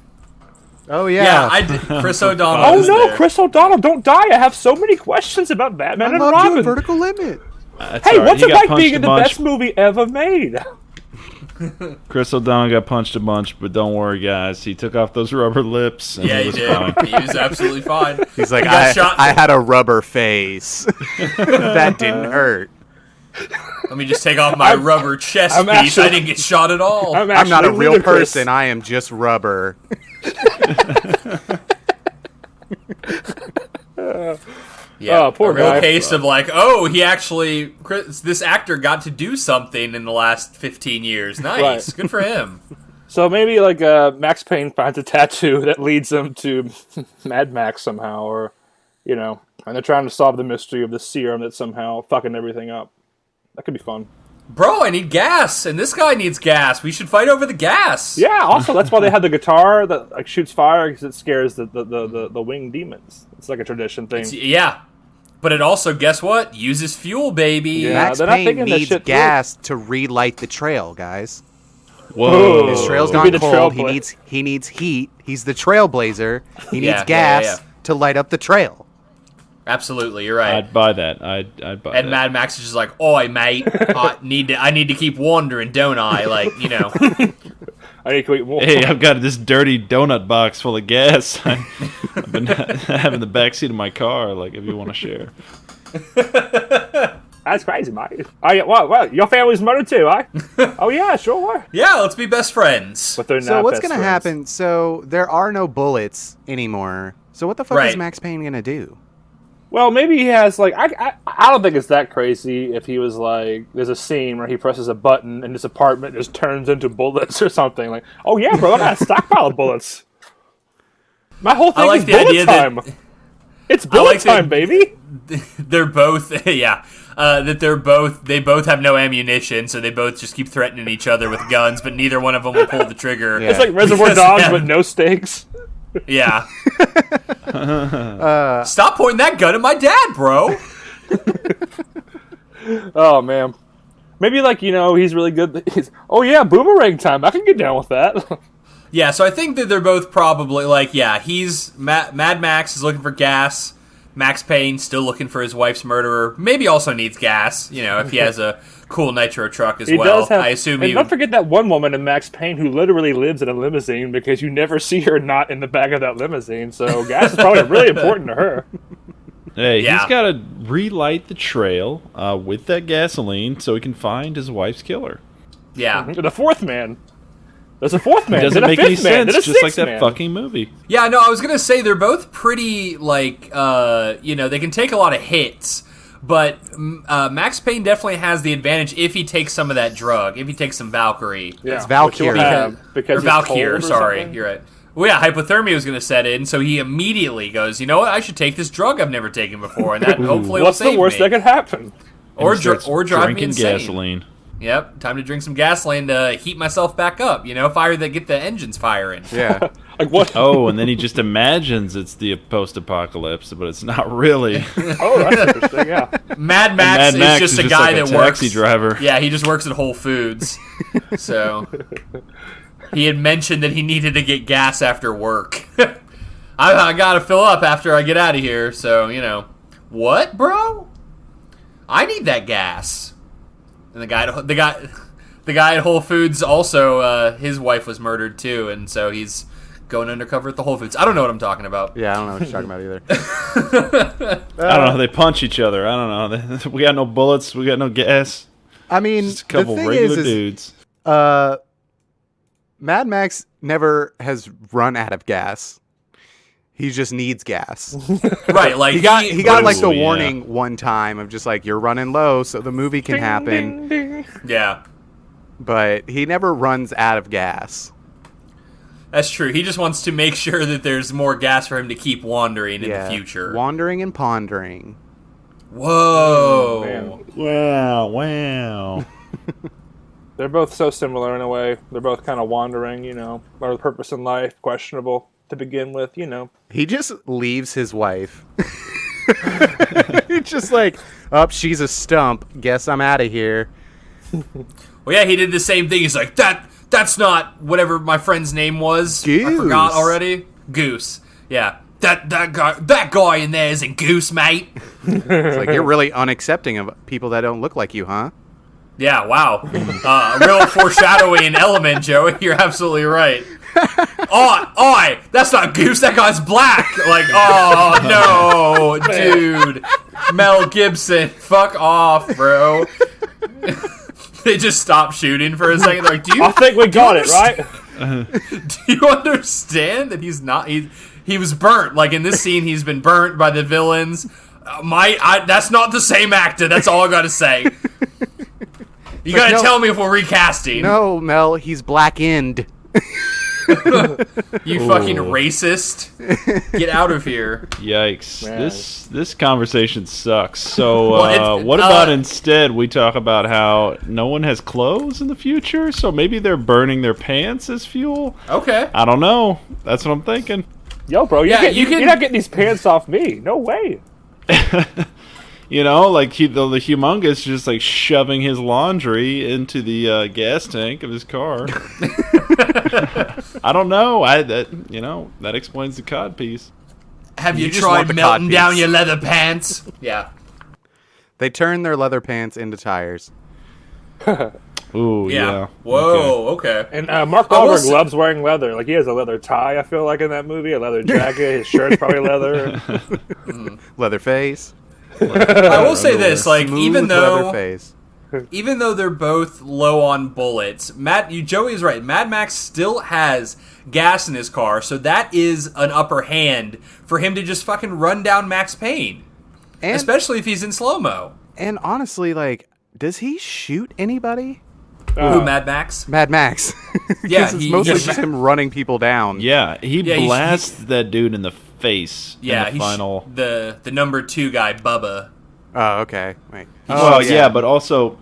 D: Oh
A: yeah,
D: yeah.
A: I did. Chris O'Donnell.
B: Oh
A: is
B: no,
A: there.
B: Chris O'Donnell, don't die! I have so many questions about Batman and
D: I'm up to a
B: Robin.
D: vertical limit.
C: That's
B: Hey,
C: all right.
B: what's
C: He
B: it
C: got
B: like
C: punched
B: being
C: a
B: in the
C: bunch.
B: best movie ever made?
C: Chris O'Donnell got punched a bunch, but don't worry, guys. He took off those rubber lips. And
A: Yeah,
C: he
A: he
C: was
A: did.
C: fine.
A: He was absolutely fine.
D: He's like,
A: He got shot.
D: I had a rubber face. That didn't hurt.
A: Let me just take off my rubber chest
B: I'm
A: piece. I
B: actually-
A: didn't get shot at all.
D: I'm not a
B: actually
D: real
B: ludicrous.
D: person. I am just rubber.
A: Yeah,
B: Oh, poor
A: a real
B: guy.
A: case of like, oh, this actor got to do something in the last 15 years. Nice,
B: Right.
A: good for him.
B: So maybe like Max Payne finds a tattoo that leads him to Mad Max somehow, or and they're trying to solve the mystery of the serum that's somehow fucking everything up. That could be fun.
A: Bro, I need gas, and this guy needs gas. We should fight over the gas.
B: Yeah. Also, that's why they have the guitar that like shoots fire because it scares the winged demons. It's like a tradition thing.
A: Yeah. But it also, guess what? Uses fuel, baby.
B: Yeah.
D: Max
B: they're not
D: Payne
B: thinking that
D: needs
B: shit through.
D: gas to relight the trail, guys.
C: Whoa.
D: His trail's
B: Could be
D: gone
B: the
D: cold.
B: trailblazer.
D: He needs heat. He's the trailblazer. He needs
A: Yeah,
D: gas
A: yeah.
D: to light up the trail.
A: Absolutely, you're right.
C: I'd buy that. I'd buy that.
A: And Mad Max is just like, oi, mate, I need to keep wandering, don't I? Like,
B: I need to eat more.
C: Hey, I've got this dirty donut box full of gas. I've been having the backseat of my car. Like, if you want to share.
B: That's crazy, mate. Oh yeah, what? Your family's murdered too, eh? Oh yeah, sure.
A: yeah, let's be best friends.
B: But they're not.
D: So what's
B: best
D: gonna
B: friends.
D: happen? So there are no bullets anymore. So what the fuck is
A: Right.
D: Max Payne gonna do?
B: Well, maybe he has like I don't think it's that crazy if he was like there's a scene where he presses a button and his apartment just turns into bullets or something like, oh yeah, bro, I got a stockpile of bullets. My whole thing
A: like
B: is
A: the
B: bullet
A: idea that-
B: time. It's bullet
A: like that-
B: time, baby.
A: They're both, yeah. They both have no ammunition, so they both just keep threatening each other with guns, but neither one of them will pull the trigger.
D: Yeah.
B: It's like Reservoir
A: Because-
B: Dogs
A: yeah.
B: but no stakes.
A: Yeah. Stop pointing that gun at my dad, bro.
B: Oh man, maybe like he's really good. Oh yeah, boomerang time. I can get down with that.
A: Yeah, so I think that they're both probably like, yeah, Mad Max is looking for gas. Max Payne still looking for his wife's murderer. Maybe also needs gas, if he has a cool nitro truck as
B: He
A: well.
B: does have.
A: I assume
B: and don't forget that one woman in Max Payne who literally lives in a limousine because you never see her not in the back of that limousine. So gas is probably really important to her.
C: Hey,
A: Yeah.
C: he's got to relight the trail with that gasoline so he can find his wife's killer.
A: Yeah.
B: The fourth man. There's a fourth man.
C: It doesn't
B: then a
C: make
B: fifth
C: any
B: man,
C: sense,
B: then a
C: just like
B: sixth
C: that
B: man.
C: fucking movie.
A: Yeah, no, I was gonna say they're both pretty like they can take a lot of hits, but Max Payne definitely has the advantage if he takes some of that drug, if he takes some Valkyrie.
B: Yeah,
D: It's Valkyrie.
B: which he'll have because
A: Or
B: he's cold
A: Valkyr,
B: or
A: sorry,
B: something.
A: you're right. Well, yeah, hypothermia was going to set in, so he immediately goes, you know what, I should take this drug I've never taken before, and that hopefully
B: What's
A: will save
B: the worst
A: me.
B: that could happen?
A: Or,
C: And he starts
A: or drive me
C: drinking
A: insane.
C: gasoline.
A: Yep, time to drink some gasoline to heat myself back up, fire that get the engines firing.
D: Yeah.
B: Like what?
C: Oh, and then he just imagines it's the post-apocalypse, but it's not really.
B: Oh, that's interesting. Yeah.
A: Mad Max
C: Mad Max
A: is just
C: is
A: a
C: just
A: guy
C: like a
A: that works.
C: taxi driver.
A: Yeah, he just works at Whole Foods. So he had mentioned that he needed to get gas after work. I gotta fill up after I get out of here. So what, bro? I need that gas. And the guy at Whole Foods also his wife was murdered too, and so he's going undercover at the Whole Foods. I don't know what I'm talking about.
D: Yeah, I don't know what you're talking about either.
C: I don't know. They punch each other. I don't know. We got no bullets. We got no gas.
D: I mean,
C: Just a couple
D: the thing
C: regular
D: is
C: dudes.
D: Mad Max never has run out of gas. He just needs gas.
A: Right, like
D: He got like the
C: Ooh, yeah.
D: warning one time of just like, you're running low, so the movie can happen.
B: Ding, ding.
A: yeah.
D: but he never runs out of gas.
A: That's true. He just wants to make sure that there's more gas for him to keep wandering in the future.
D: Wandering and pondering.
A: Whoa.
C: Wow.
B: They're both so similar in a way. They're both kind of wandering, Our purpose in life, questionable to begin with,
D: He just leaves his wife. He's just like, she's a stump. Guess I'm out of here.
A: Well, yeah, he did the same thing. He's like, that's not whatever my friend's name was.
D: Goose.
A: I forgot already. Goose. Yeah. That guy in there isn't Goose, mate.
D: It's like, you're really unaccepting of people that don't look like you, huh?
A: Yeah, wow. A real foreshadowing element, Joey. You're absolutely right. Oi, that's not Goose. That guy's black. Like, oh, no, dude. Mel Gibson, fuck off, bro. They just stopped shooting for a second. They're like,
B: I think we got it, right?
A: Do you understand that he's not... He was burnt. Like, in this scene, he's been burnt by the villains. That's not the same actor. That's all I gotta say. You gotta tell me if we're recasting.
D: No, Mel, he's black-end.
A: You fucking racist. Get out of here.
C: Yikes.
B: Man.
C: This conversation sucks. So
A: Well,
C: what about instead we talk about how no one has clothes in the future? So maybe they're burning their pants as fuel?
A: Okay.
C: I don't know. That's what I'm thinking.
B: Yo, bro, you're not getting these pants off me. No way.
C: Like the humongous just like shoving his laundry into the gas tank of his car. I don't know. That explains the cod piece.
A: Have you
D: just want
A: tried
D: the
A: melting
D: codpiece.
A: down your leather pants? Yeah.
D: They turn their leather pants into tires.
C: Ooh,
A: Yeah.
C: yeah.
A: Whoa, okay.
B: And Mark
A: I will
B: Wahlberg
A: say-
B: loves wearing leather. Like, he has a leather tie, I feel like, in that movie. A leather jacket. His shirt's probably leather.
D: Leather face.
A: I will say this, like,
D: Smooth
A: even
D: leather
A: though they're both low on bullets, Joey is right. Mad Max still has gas in his car, so that is an upper hand for him to just fucking run down Max Payne,
D: And,
A: especially if he's in slow-mo.
D: and honestly, like, does he shoot anybody?
A: Who, Mad Max?
D: Mad Max.
A: Yeah,
D: 'Cause it's
A: he-
D: mostly
A: he's-
D: just him running people down.
C: Yeah, he
A: Yeah,
C: blasts that dude in the face
A: Yeah,
C: in the final.
A: the number 2 guy, Bubba.
D: Oh, okay. Wait.
C: Well, yeah, but also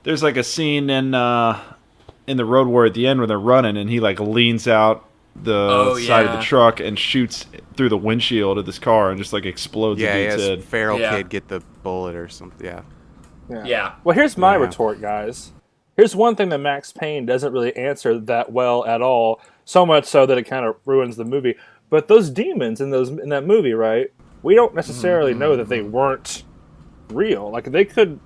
C: there's like a scene in the Road War at the end where they're running and he like leans out the side of the truck and shoots through the windshield of this car and just like explodes
D: Yeah,
C: the
D: he
C: dude's
D: has
C: head.
D: feral
A: Yeah.
D: kid get the bullet or something. Yeah.
A: Yeah.
B: Well, here's my
D: Yeah.
B: retort, guys. Here's one thing that Max Payne doesn't really answer that well at all, so much so that it kind of ruins the movie. But those demons in that movie, right? We don't necessarily know that they weren't real. Like, they could...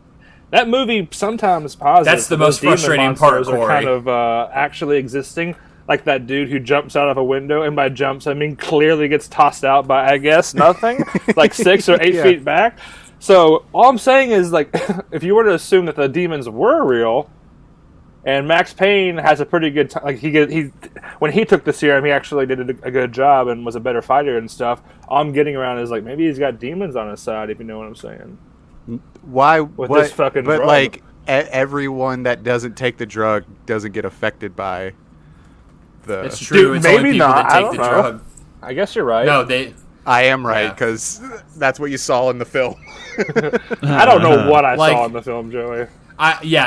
B: That movie sometimes posits
A: That's the
B: that those
A: most
B: demon
A: frustrating part,
B: monsters are
A: Corey.
B: kind of actually existing. Like that dude who jumps out of a window, and by jumps, I mean clearly gets tossed out by, I guess, nothing. Like 6 or 8
D: Yeah.
B: feet back. So, all I'm saying is, like, if you were to assume that the demons were real... And Max Payne has a pretty good time. Like he when he took the serum, he actually did a good job and was a better fighter and stuff. All I'm getting around is like maybe he's got demons on his side, if you know what I'm saying.
D: Why?
B: With this fucking
D: But
B: drug.
D: like everyone that doesn't take the drug doesn't get affected by the.
A: It's true.
B: Dude,
A: it's only
B: maybe
A: people
B: not.
A: that
B: I
A: take
B: don't
A: the
B: know.
A: drug.
B: I guess you're right.
A: No, they...
D: I am right
A: Yeah.
D: because that's what you saw in the film.
B: I don't know what I
A: Like-
B: saw in the film, Joey.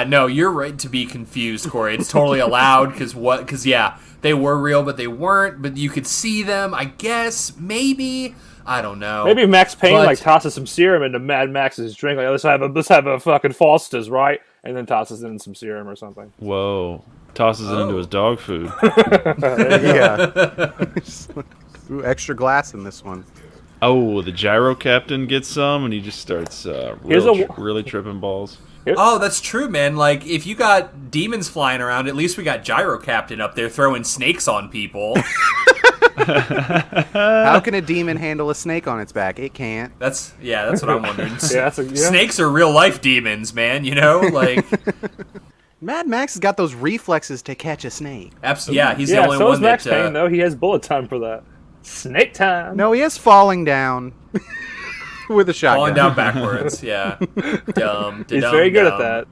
A: No, you're right to be confused, Corey. It's totally allowed because yeah, they were real, but they weren't. But you could see them, I guess, maybe. I don't know.
B: Maybe Max Payne
A: But-
B: like tosses some serum into Mad Max's drink. Like let's have a fucking Foster's, right? And then tosses in some serum or something.
C: Whoa. Tosses it into his dog food.
D: Yeah. Ooh, extra glass in this one.
C: Oh, the gyro captain gets some and he just starts
B: Here's
C: really tripping balls.
A: Oh, that's true, man. Like, if you got demons flying around, at least we got Gyro Captain up there throwing snakes on people.
D: How can a demon handle a snake on its back? It can't.
A: That's what I'm wondering.
B: Yeah,
A: Snakes are real life demons, man. You know, like,
D: Mad Max has got those reflexes to catch a snake.
A: yeah, he's the
B: Yeah,
A: only
B: so
A: one
B: is Max
A: that.
B: Payne though. He has bullet time for that. Snake time.
D: No, he is falling down with a shotgun.
A: falling down backwards. Yeah, dumb.
B: He's very good at that.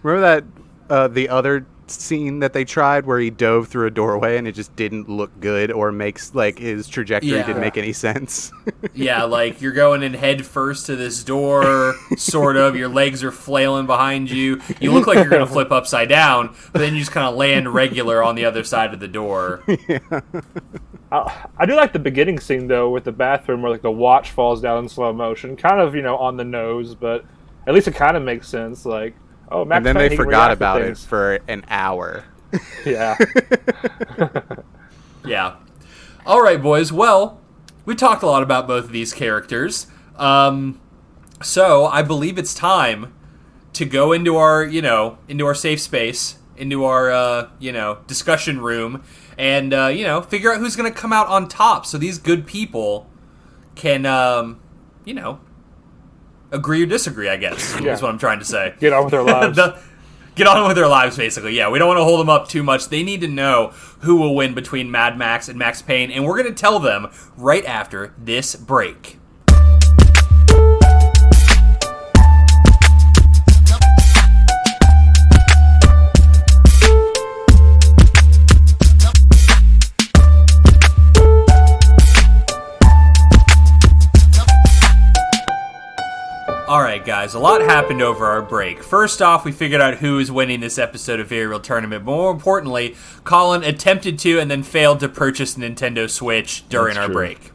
D: Remember that the other scene that they tried where he dove through a doorway and it just didn't look good or makes like his trajectory didn't make any sense.
A: Yeah, like you're going in head first to this door, sort of. Your legs are flailing behind you. You look like you're going to flip upside down, but then you just kind of land regular on the other side of the door.
D: Yeah.
B: I do like the beginning scene though with the bathroom where like the watch falls down in slow motion, kind of on the nose, but at least it kind of makes sense. Like, oh, Max
D: And then
B: Payne,
D: they
B: he can
D: forgot
B: react to
D: about it
B: things.
D: for an hour.
B: Yeah.
A: Yeah. All right, boys. Well, we talked a lot about both of these characters. So I believe it's time to go into our, into our safe space, into our, discussion room, and, figure out who's going to come out on top. So these good people can, agree or disagree, I guess, is what I'm trying to say.
B: Get on with their lives.
A: Get on with their lives, basically. Yeah, we don't want to hold them up too much. They need to know who will win between Mad Max and Max Payne, and we're going to tell them right after this break. Alright guys, a lot happened over our break. First off, we figured out who is winning this episode of Very Real Tournament, but more importantly, Colin attempted to and then failed to purchase a Nintendo Switch during our break.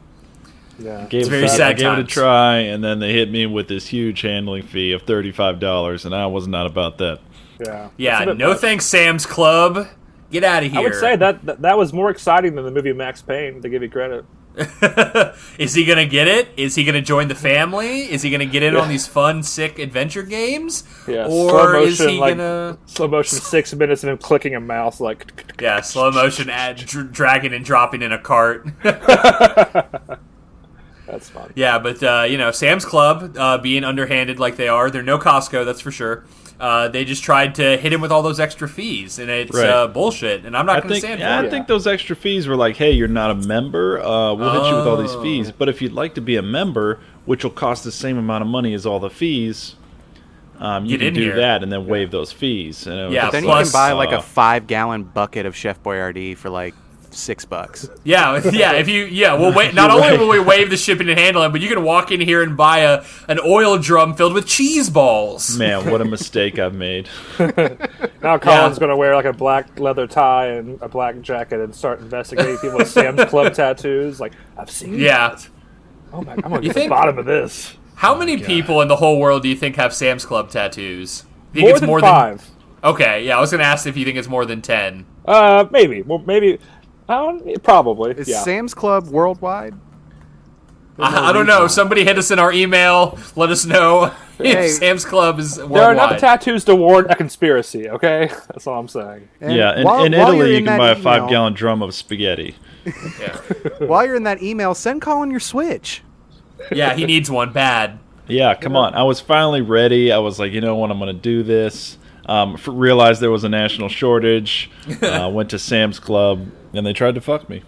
B: Yeah.
A: It's very sad
C: I gave it a
A: times.
C: try, and then they hit me with this huge handling fee of $35, and I was not about that.
B: Yeah.
A: Yeah,
B: That's a bit
A: no
B: much.
A: thanks, Sam's Club. Get out of here.
B: I would say that was more exciting than the movie Max Payne, to give you credit.
A: Is he going to get it? Is he going to join the family? Is he going to get in on these fun, sick adventure games?
B: Yeah,
A: Or
B: slow motion,
A: is he
B: like,
A: going to...
B: slow motion 6 minutes of him clicking a mouse, like...
A: Yeah, slow motion dragging and dropping in a cart.
B: That's fun.
A: Yeah, but, Sam's Club, being underhanded like they are, they're no Costco, that's for sure. They just tried to hit him with all those extra fees, and it's
C: Right.
A: bullshit, and I'm not going to stand for
C: I
A: it.
C: think those extra fees were like, hey, you're not a member, we'll hit you with all these fees. But if you'd like to be a member, which will cost the same amount of money as all the fees, you
A: Get
C: can
A: in
C: do
A: here.
C: that and then waive those fees. And it was
A: Yeah,
C: just
D: Then
A: plus,
D: you can buy like a 5-gallon bucket of Chef Boyardee for like $6.
A: Yeah, we'll wait. Not only will we waive the shipping and handling, but you can walk in here and buy an oil drum filled with cheese balls.
C: Man, what a mistake I've made.
B: Now Colin's going to wear like a black leather tie and a black jacket and start investigating people with Sam's Club tattoos. Like, I've seen that. Oh my, I'm going to get to the
A: think-
B: bottom of this.
A: How many people in the whole world do you think have Sam's Club tattoos? You think
B: More
A: it's
B: than
A: more
B: 5.
A: than Okay, yeah, I was going to ask if you think it's more than 10.
B: Maybe. Well, maybe. Probably.
D: Is
B: yeah.
D: Sam's Club worldwide?
A: I don't know. Somebody hit us in our email. Let us know
D: Hey.
A: if Sam's Club is worldwide.
B: There are enough tattoos to warrant a conspiracy, okay? That's all I'm saying.
D: And
C: Yeah,
D: while
C: in
D: you're
C: Italy, you
D: in
C: can
D: that
C: buy a
D: email-
C: 5-gallon drum of spaghetti.
A: Yeah.
D: While you're in that email, send Colin your Switch.
A: Yeah, he needs one bad.
C: Yeah, come on. I was finally ready. I was like, you know what, I'm going to do this. Realized there was a national shortage. Went to Sam's Club, and they tried to fuck me.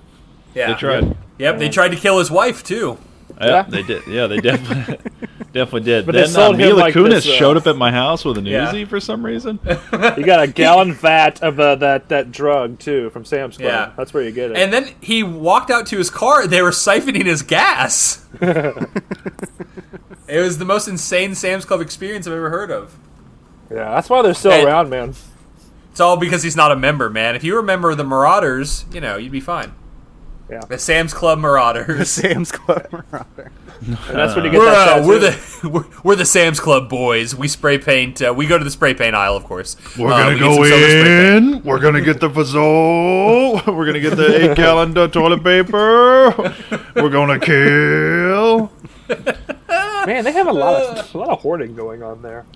A: Yeah.
C: They tried.
A: Yep, they tried to kill his wife, too.
C: Yeah, they did. Yeah, they definitely did.
B: But they
C: Then
B: sold him
C: Mila
B: like
C: Kunis
B: this,
C: showed up at my house with an
A: Yeah.
C: Uzi for some reason.
B: You got a gallon vat of that drug, too, from Sam's Club.
A: Yeah.
B: That's where you get it.
A: And then he walked out to his car. They were siphoning his gas. It was the most insane Sam's Club experience I've ever heard of.
B: yeah, that's why they're still
A: And-
B: around, man.
A: It's all because he's not a member, man. If you were a member of the Marauders, you'd be fine.
B: Yeah.
A: The Sam's Club Marauders.
D: Sam's Club Marauder.
B: And that's when you get that tattoo.
A: We're the Sam's Club boys. We spray paint. We go to the spray paint aisle, of course.
C: We're gonna
A: we get some
C: go
A: silver spray paint.
C: in. We're gonna get the Fazole. We're gonna get the 8-gallon toilet paper. We're gonna kill.
B: Man, they have a lot of hoarding going on there.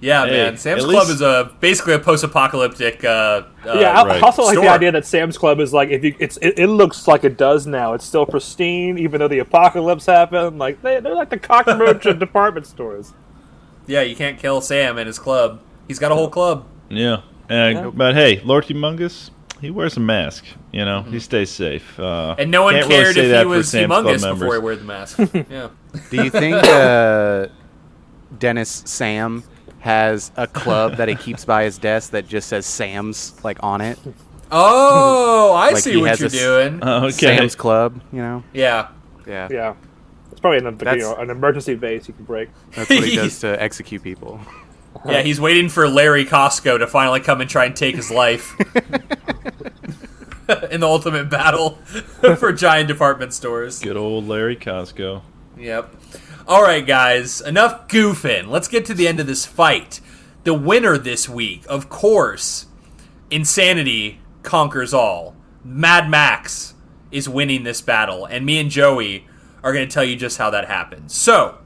A: Yeah,
C: Hey,
A: man. Sam's
C: at
A: Club
C: least-
A: is basically a post-apocalyptic.
B: Yeah, I
C: right.
B: also like the
A: Store.
B: idea that Sam's Club is like it looks like it does now. It's still pristine, even though the apocalypse happened. Like they're like the cockroach of department stores.
A: Yeah, you can't kill Sam and his club. He's got a whole club.
C: Yeah. But hey, Lord Humongous, he wears a mask. He stays safe.
A: And no one
C: Can't really
A: cared
C: say
A: if
C: that
A: he
C: for
A: was
C: Sam's Club
A: humongous
C: members.
A: before he wore the mask. Yeah.
D: Do you think Dennis Sam has a club that he keeps by his desk that just says Sam's like on it.
A: Oh, I
D: Like
A: see
D: he
A: what
D: has
A: you're doing.
C: Okay.
D: Sam's Club, you know.
A: Yeah.
D: Yeah.
B: Yeah. It's probably
D: That's-
B: an emergency vase you can break.
D: That's what he does to execute people.
A: Yeah, he's waiting for Larry Costco to finally come and try and take his life in the ultimate battle for giant department stores.
C: Good old Larry Costco.
A: Yep. All right, guys, enough goofing. Let's get to the end of this fight. The winner this week, of course, insanity conquers all. Mad Max is winning this battle, and me and Joey are going to tell you just how that happened. So,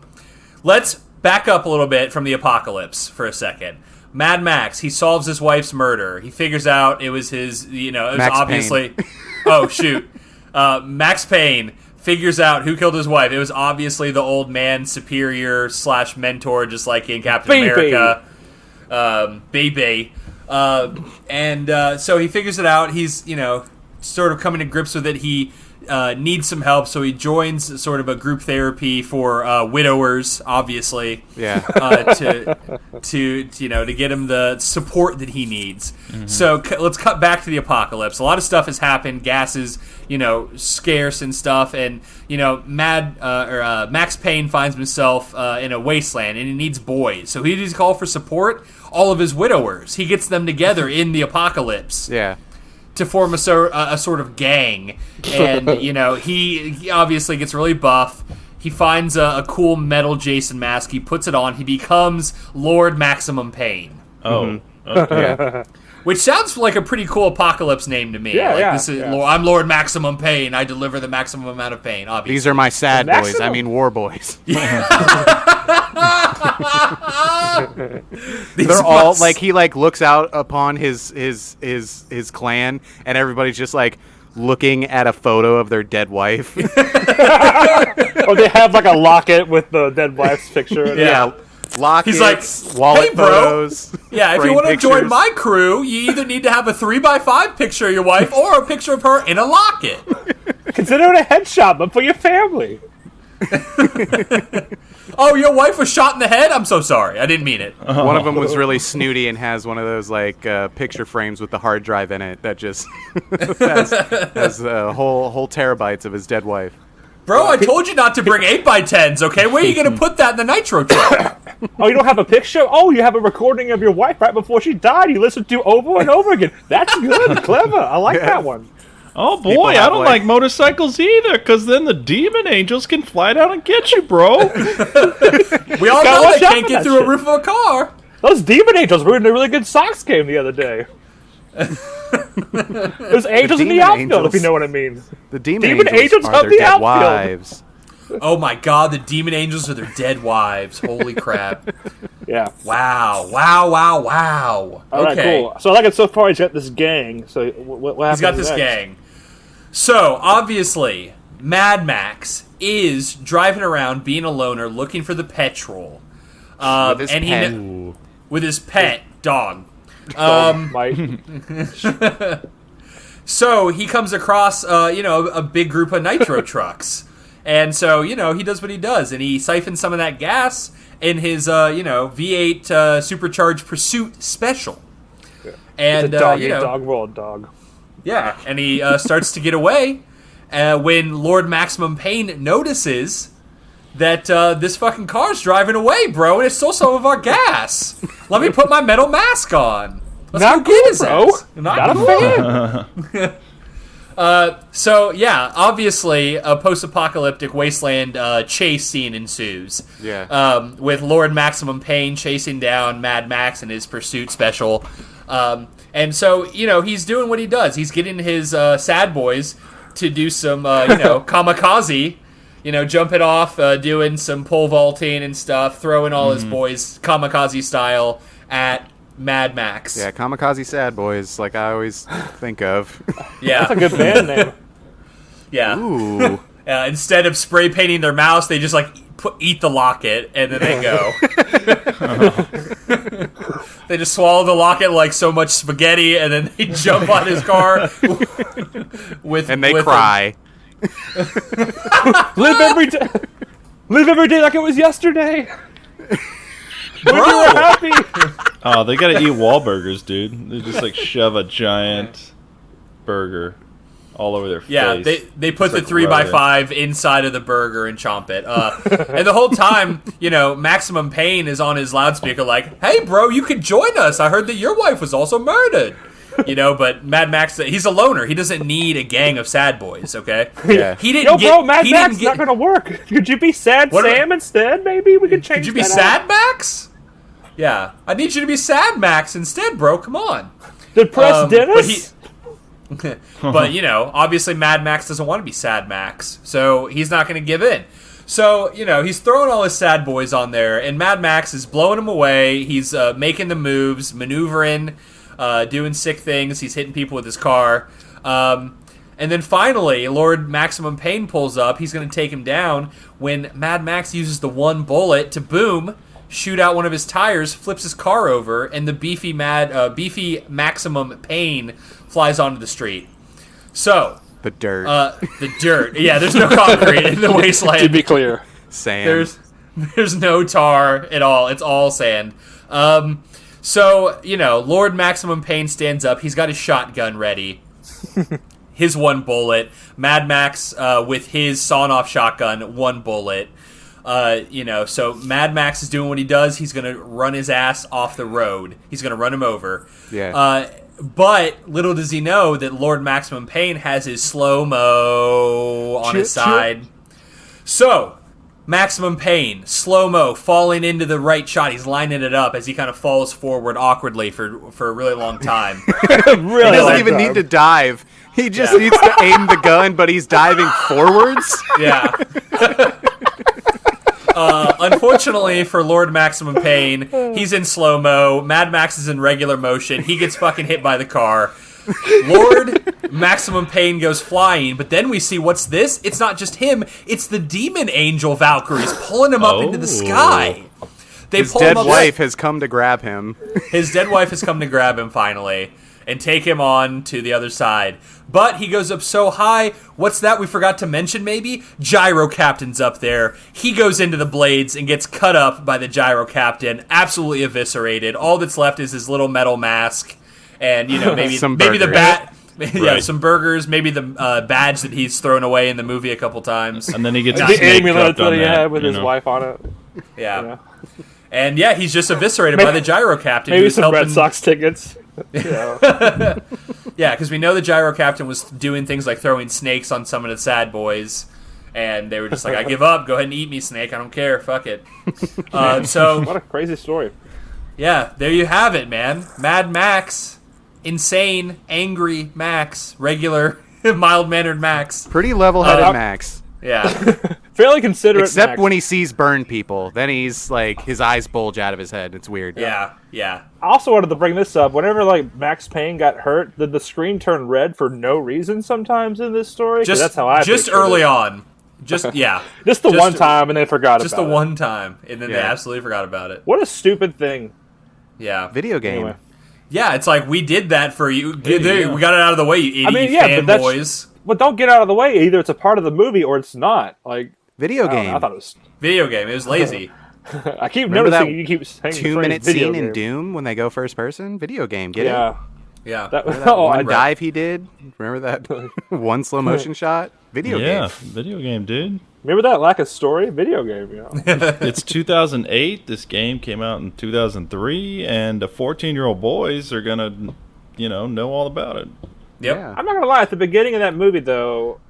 A: let's back up a little bit from the apocalypse for a second. Mad Max, he solves his wife's murder. He figures out it was his, it was
D: Max
A: obviously... Oh, shoot. Max Payne figures out who killed his wife. It was obviously the old man superior / mentor, just like in Captain America. Baby. So he figures it out. He's, sort of coming to grips with it. He needs some help, so he joins sort of a group therapy for widowers, obviously.
D: Yeah.
A: To get him the support that he needs. Mm-hmm. So let's cut back to the apocalypse. A lot of stuff has happened. Gas is, scarce and stuff, and Max Payne finds himself in a wasteland, and he needs boys. So he needs to call for support. All of his widowers. He gets them together in the apocalypse.
D: Yeah.
A: To form a sort of gang, and he obviously gets really buff. He finds a cool metal Jason mask. He puts it on. He becomes Lord Maximum Pain.
C: Oh, okay.
D: Yeah.
A: Which sounds like a pretty cool apocalypse name to me. I'm Lord Maximum Pain. I deliver the maximum amount of pain. Obviously,
D: These are my sad boys.
B: Maximum.
D: I mean, war boys. They're all like he looks out upon his clan, and everybody's just like looking at a photo of their dead wife.
B: Oh, they have like a locket with the dead wife's picture in it.
A: Yeah.
D: Lockets,
A: He's like,
D: wallet
A: "Hey, bro."
D: photos.
A: Yeah, if you
D: framed
A: want to join
D: pictures.
A: my crew, you either need to have a 3x5 picture of your wife or a picture of her in a locket.
B: Consider it a headshot, but for your family.
A: Oh, your wife was shot in the head? I'm so sorry. I didn't mean it.
D: One of them was really snooty and has one of those picture frames with the hard drive in it that just has whole terabytes of his dead wife.
A: Bro, I told you not to bring 8x10s, okay? Where are you going to put that in the nitro truck?
B: Oh, you don't have a picture? Oh, you have a recording of your wife right before she died. You listened to over and over again. That's good, clever. I like that one.
C: Oh
D: People
C: boy, I
D: have,
C: don't like motorcycles either, because then the demon angels can fly down and get you, bro.
A: We all know
B: watch
A: they
B: out
A: can't
B: for
A: get
B: that
A: through
B: shit.
A: a roof of a car.
B: Those demon angels were in a really good Sox game the other day. There's angels in the
D: demon
B: outfield,
D: angels.
B: if you know what I mean.
D: The demon
B: Demon
D: angels
B: angels
D: are
B: of
D: their
B: the
D: dead
B: outfield.
D: wives.
A: Oh my god, the demon angels are their dead wives. Holy crap.
B: Yeah.
A: Wow.
B: All right, cool. So I like it so far. He's got this gang. So what happens?
A: He's got this
B: next?
A: gang. So, obviously, Mad Max is driving around being a loner looking for the petrol.
D: With his pet.
A: With his pet dog.
B: Mike.
A: So he comes across, a big group of nitro trucks. And so, he does what he does. And he siphons some of that gas in his, V8 Supercharged Pursuit Special.
B: Yeah.
A: And,
B: It's a dog, dog world dog.
A: Yeah, and he starts to get away when Lord Maximum Pain notices that this fucking car's driving away, bro, and it stole some of our gas. Let me put my metal mask on. Let's
B: Not
A: go get
B: cool,
A: his
B: bro.
A: ass.
B: Not
A: cool.
B: a fan.
A: So, yeah, obviously, a post-apocalyptic wasteland chase scene ensues.
D: Yeah.
A: With Lord Maximum Pain chasing down Mad Max in his Pursuit Special. And so, he's doing what he does. He's getting his sad boys to do some, kamikaze, jumping off, doing some pole vaulting and stuff, throwing all his boys kamikaze style at Mad Max.
D: Yeah, kamikaze sad boys, like I always think of.
A: Yeah.
B: That's a good band name.
A: Yeah.
D: Ooh.
A: Instead of spray painting their mouse, they just eat the locket and then they go. They just swallow the locket like so much spaghetti, and then they jump on his car
D: And they cry.
B: Live every day like it was yesterday. When you were happy.
C: Oh, they gotta eat Wahlburgers, dude. They just like shove a giant burger all over their face.
A: Yeah, they put
C: It's
A: the
C: like
A: 3x5 inside of the burger and chomp it. And the whole time, Maximum Pain is on his loudspeaker like, "Hey, bro, you could join us. I heard that your wife was also murdered." But Mad Max, he's a loner. He doesn't need a gang of sad boys, okay?
D: Yeah.
A: He didn't
B: Mad Max is not going to work. Could you be Sad Sam instead? Maybe we could change that.
A: Could you be Sad Max? Yeah. I need you to be Sad Max instead, bro. Come on.
B: Depressed Dennis?
A: But obviously Mad Max doesn't want to be Sad Max, so he's not going to give in. So, he's throwing all his sad boys on there, and Mad Max is blowing them away. He's making the moves, maneuvering, doing sick things. He's hitting people with his car. And then finally, Lord Maximum Pain pulls up. He's going to take him down when Mad Max uses the one bullet to, boom, shoot out one of his tires, flips his car over, and the beefy Maximum Pain flies onto the street. So...
D: The dirt.
A: The dirt. Yeah, there's no concrete in the wasteland.
B: To be clear.
D: Sand.
A: There's no tar at all. It's all sand. So, Lord Maximum Pain stands up. He's got his shotgun ready. His one bullet. Mad Max with his sawn-off shotgun, one bullet. So Mad Max is doing what he does. He's going to run his ass off the road. He's going to run him over.
D: Yeah.
A: But little does he know that Lord Maximum Pain has his slow-mo on his side. So, Maximum Pain, slow-mo, falling into the right shot. He's lining it up as he kind of falls forward awkwardly for a really long time.
D: He doesn't even need to dive. He just needs to aim the gun, but he's diving forwards.
A: Yeah. Unfortunately for Lord Maximum Pain, he's in slow-mo. Mad Max is in regular motion. He gets fucking hit by the car. Lord Maximum Pain goes flying, but then we see, what's this? It's not just him. It's the demon angel Valkyries pulling him up into the sky.
D: His dead wife has come to grab him.
A: His dead wife has come to grab him finally and take him on to the other side. But he goes up so high. What's that we forgot to mention, maybe? Gyro Captain's up there. He goes into the blades and gets cut up by the Gyro Captain. Absolutely eviscerated. All that's left is his little metal mask. And, maybe the bat... Yeah, some burgers, maybe the badge that he's thrown away in the movie a couple times.
C: And then he gets
B: the amulet that he had with his wife on it.
A: Yeah. And, he's just eviscerated by the Gyro Captain.
B: Maybe some Red Sox tickets.
A: Yeah, because we know the Gyro Captain was doing things like throwing snakes on some of the sad boys, and they were just like, "I give up. Go ahead and eat me, snake. I don't care. Fuck it." So
B: what a crazy story.
A: Yeah, there you have it, man. Mad Max, insane, angry Max, regular, mild-mannered Max,
D: pretty level-headed Max.
A: Yeah.
B: Fairly considerate.
D: Except
B: Max.
D: when he sees burned people. Then he's like, his eyes bulge out of his head. It's weird.
A: Yeah.
B: I also wanted to bring this up. Whenever Max Payne got hurt, did the screen turn red for no reason sometimes in this story? That's how I
A: just early on. Just
B: the one time, and they forgot about it.
A: Just the one time, and then they absolutely forgot about it.
B: What a stupid thing.
A: Yeah.
D: Video game.
B: Anyway.
A: Yeah, it's like, we did that for you. We got it out of the way, you idiot fanboys.
B: But don't get out of the way. Either it's a part of the movie or it's not.
D: Video game.
B: I thought it was
A: video game. It was lazy.
B: I keep
D: Remember
B: noticing you keep saying
D: 2-minute
B: video
D: scene
B: game.
D: in Doom when they go first person? Video game. Get it?
A: Yeah.
D: That one dive he did? Remember that one slow motion shot? Video game.
C: Yeah, video game, dude.
B: Remember that lack of story? Video game,
C: It's 2008. This game came out in 2003, and the 14-year-old boys are gonna, know all about it.
A: Yep.
D: Yeah.
B: I'm not gonna lie. At the beginning of that movie, though,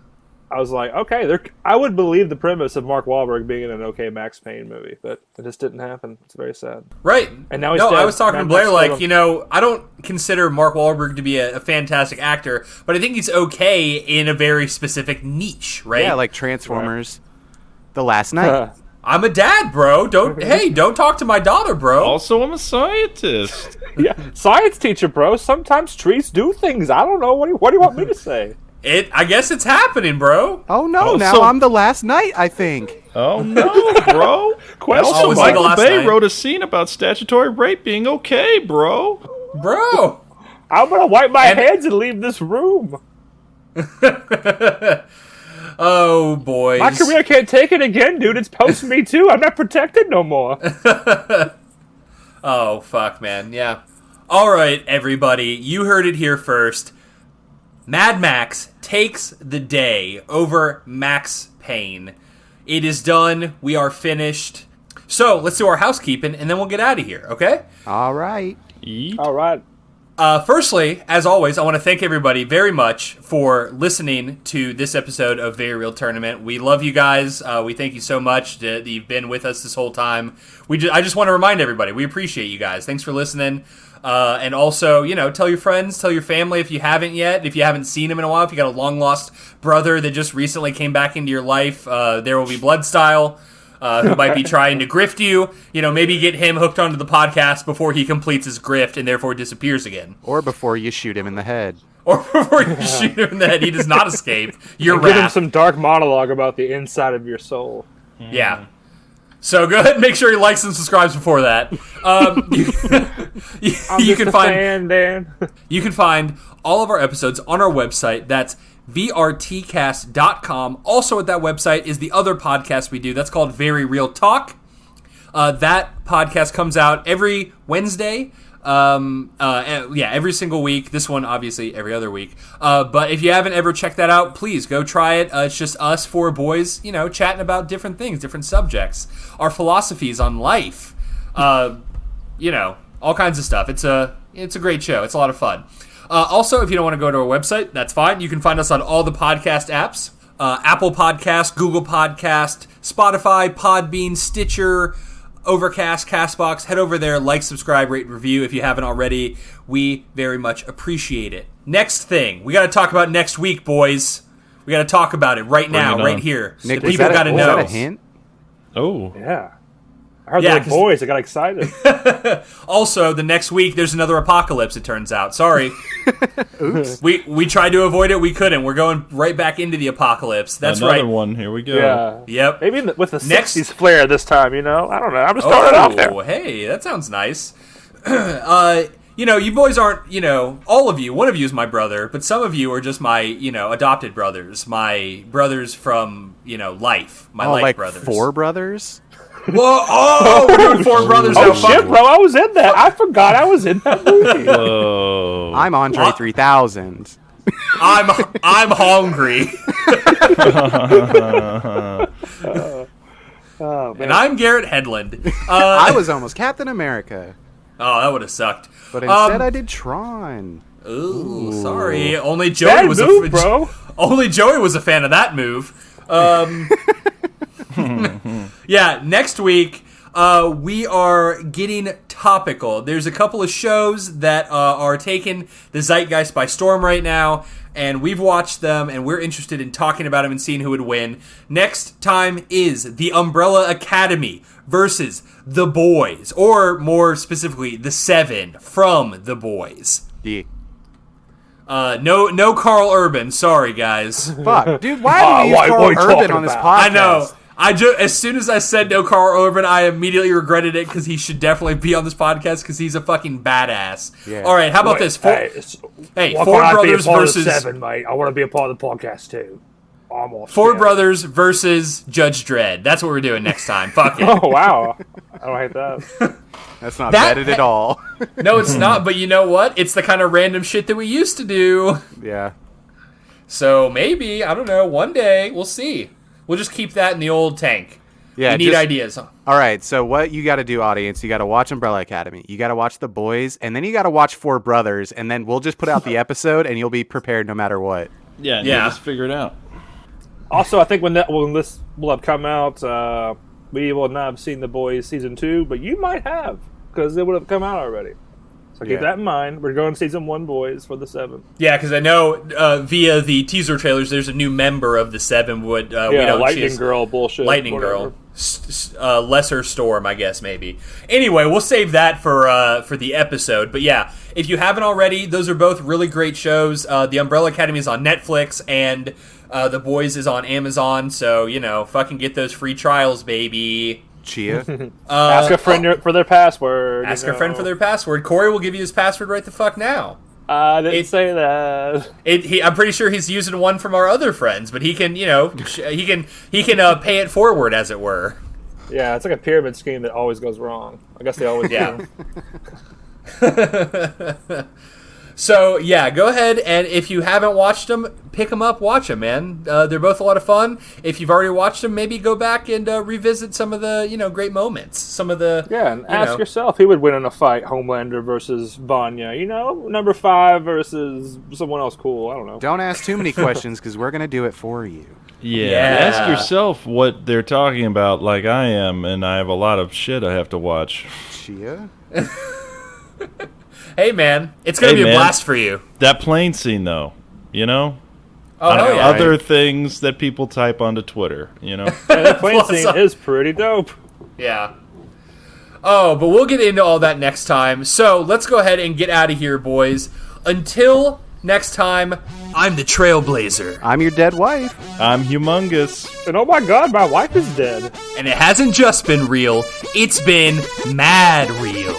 B: I was like, okay, I would believe the premise of Mark Wahlberg being in an okay Max Payne movie, but it just didn't happen. It's very sad.
A: Right.
B: And now he's dead.
A: I was talking to Blair
B: Max
A: I don't consider Mark Wahlberg to be a fantastic actor, but I think he's okay in a very specific niche, right?
D: Yeah, like Transformers. The Last Night.
A: I'm a dad, bro. Don't talk to my daughter, bro.
C: Also, I'm a scientist.
B: Yeah, science teacher, bro. Sometimes trees do things. I don't know. What do you want me to say?
A: I guess it's happening, bro.
D: Oh, no. Now I'm the Last Night, I think.
C: Oh, no, bro. Also, Michael Bay wrote a scene about statutory rape being okay, bro.
A: Bro.
B: I'm going to wipe my hands and leave this room.
A: Oh, boys.
B: My career can't take it again, dude. It's post Me Too. I'm not protected no more.
A: Oh, fuck, man. Yeah. All right, everybody. You heard it here first. Mad Max takes the day over Max Payne. It is done. We are finished. So, let's do our housekeeping, and then we'll get out of here, okay?
D: All right.
B: All right.
A: Firstly, as always, I want to thank everybody very much for listening to this episode of Very Real Tournament. We love you guys. We thank you so much that you've been with us this whole time. I just want to remind everybody, we appreciate you guys. Thanks for listening. And also, tell your friends, tell your family if you haven't yet, if you haven't seen him in a while, if you got a long-lost brother that just recently came back into your life, There Will Be Blood style. Who might be trying to grift you. Maybe get him hooked onto the podcast before he completes his grift and therefore disappears again.
D: Or before you shoot him in the head.
A: Or before you shoot him in the head, he does not escape. You're
B: Give him some dark monologue about the inside of your soul.
A: Yeah. So go ahead and make sure he likes and subscribes before that. You can find
B: Dan.
A: You can find all of our episodes on our website. That's vrtcast.com. Also at that website is the other podcast we do. That's called Very Real Talk. That podcast comes out every Wednesday. Every single week. This one, obviously, every other week. But if you haven't ever checked that out, please go try it. It's just us four boys, chatting about different things, different subjects, our philosophies on life, all kinds of stuff. It's a great show. It's a lot of fun. Also, if you don't want to go to our website, that's fine. You can find us on all the podcast apps. Apple Podcast, Google Podcast, Spotify, Podbean, Stitcher, Overcast, CastBox. Head over there, like, subscribe, rate, review if you haven't already. We very much appreciate it. Next thing, we got to talk about next week, boys. We got to talk about it right now, right here.
D: Nick,
A: People got to know.
D: Was that a hint?
C: Oh.
B: Yeah. I heard the boys. I got excited.
A: Also, the next week, there's another apocalypse, it turns out. Sorry.
D: Oops.
A: We tried to avoid it. We couldn't. We're going right back into the apocalypse. That's
C: Another
A: right.
C: one. Here we go.
B: Yeah.
A: Yep.
B: Maybe with the 60s flair this time, I don't know. I'm just throwing it out there.
A: Hey, that sounds nice. You boys aren't, all of you, one of you is my brother, but some of you are just my, adopted brothers. My brothers from, life. My life
D: like
A: brothers.
D: 4 brothers?
A: Whoa! Oh, we're doing 4 brothers now.
B: Oh, shit, bro. I was in that. I forgot I was in that movie.
C: Whoa.
D: I'm Andre 3000.
A: I'm hungry.
B: Oh, man.
A: And I'm Garrett Hedlund.
D: I was almost Captain America.
A: Oh, that would have sucked.
D: But instead I did Tron.
A: Ooh, sorry. Only Joey
B: Bad
A: was
B: move, bro.
A: Only Joey was a fan of that move. Yeah, next week we are getting topical. There's a couple of shows that are taking the zeitgeist by storm right now, and we've watched them, and we're interested in talking about them and seeing who would win. Next time is The Umbrella Academy versus The Boys, or more specifically, The 7 from The Boys.
D: Yeah.
A: No Carl Urban. Sorry, guys.
D: Fuck. Dude, why do we use Carl Urban on this podcast?
A: I know. As soon as I said no Carl Urban, I immediately regretted it because he should definitely be on this podcast because he's a fucking badass.
D: Yeah.
A: All right, how about this? Four brothers versus
B: 7, mate. I want to be a part of the podcast too.
A: Four brothers versus Judge Dredd. That's what we're doing next time. Fuck it.
B: Oh wow, I don't hate that.
D: That's not vetted at all.
A: No, it's not. But you know what? It's the kind of random shit that we used to do.
D: Yeah.
A: So maybe, I don't know. One day we'll see. We'll just keep that in the old tank.
D: Yeah.
A: We need ideas.
D: All right. So what you got to do, audience? You got to watch Umbrella Academy. You got to watch The Boys, and then you got to watch Four Brothers, and then we'll just put out the episode, and you'll be prepared no matter what.
C: Yeah. Just figure it out.
B: Also, I think when this will have come out, we will not have seen The Boys season 2, but you might have because it would have come out already. So keep that in mind. We're going season 1 Boys for the 7.
A: Yeah, because I know via the teaser trailers, there's a new member of the 7.
B: Lightning Girl bullshit.
A: Lightning Girl. Lesser Storm, I guess, maybe. Anyway, we'll save that for the episode. But yeah, if you haven't already, those are both really great shows. The Umbrella Academy is on Netflix, and The Boys is on Amazon. So, fucking get those free trials, baby.
D: Chia.
B: Ask a friend for their password.
A: Ask a friend for their password. Corey will give you his password right the fuck now.
B: I didn't say that.
A: I'm pretty sure he's using one from our other friends, but he can, he can pay it forward, as it were.
B: Yeah, it's like a pyramid scheme that always goes wrong. I guess they always do.
A: So, yeah, go ahead, and if you haven't watched them, pick them up, watch them, man. They're both a lot of fun. If you've already watched them, maybe go back and revisit some of the, great moments. Some of the...
B: Yeah, and ask yourself, who would win in a fight, Homelander versus Vanya? Number 5 versus someone else cool. I don't know.
D: Don't ask too many questions, because we're going to do it for you.
C: Yeah, ask yourself what they're talking about like I am, and I have a lot of shit I have to watch.
D: Chia?
A: Hey, man, it's going to be a blast for you.
C: That plane scene, though,
A: Oh, hell yeah.
C: Other things that people type onto Twitter,
B: Yeah, that plane scene is pretty dope.
A: Yeah. Oh, but we'll get into all that next time. So let's go ahead and get out of here, boys. Until next time, I'm the Trailblazer.
D: I'm your dead wife.
C: I'm humongous.
B: And oh my god, my wife is dead.
A: And it hasn't just been real, it's been mad real.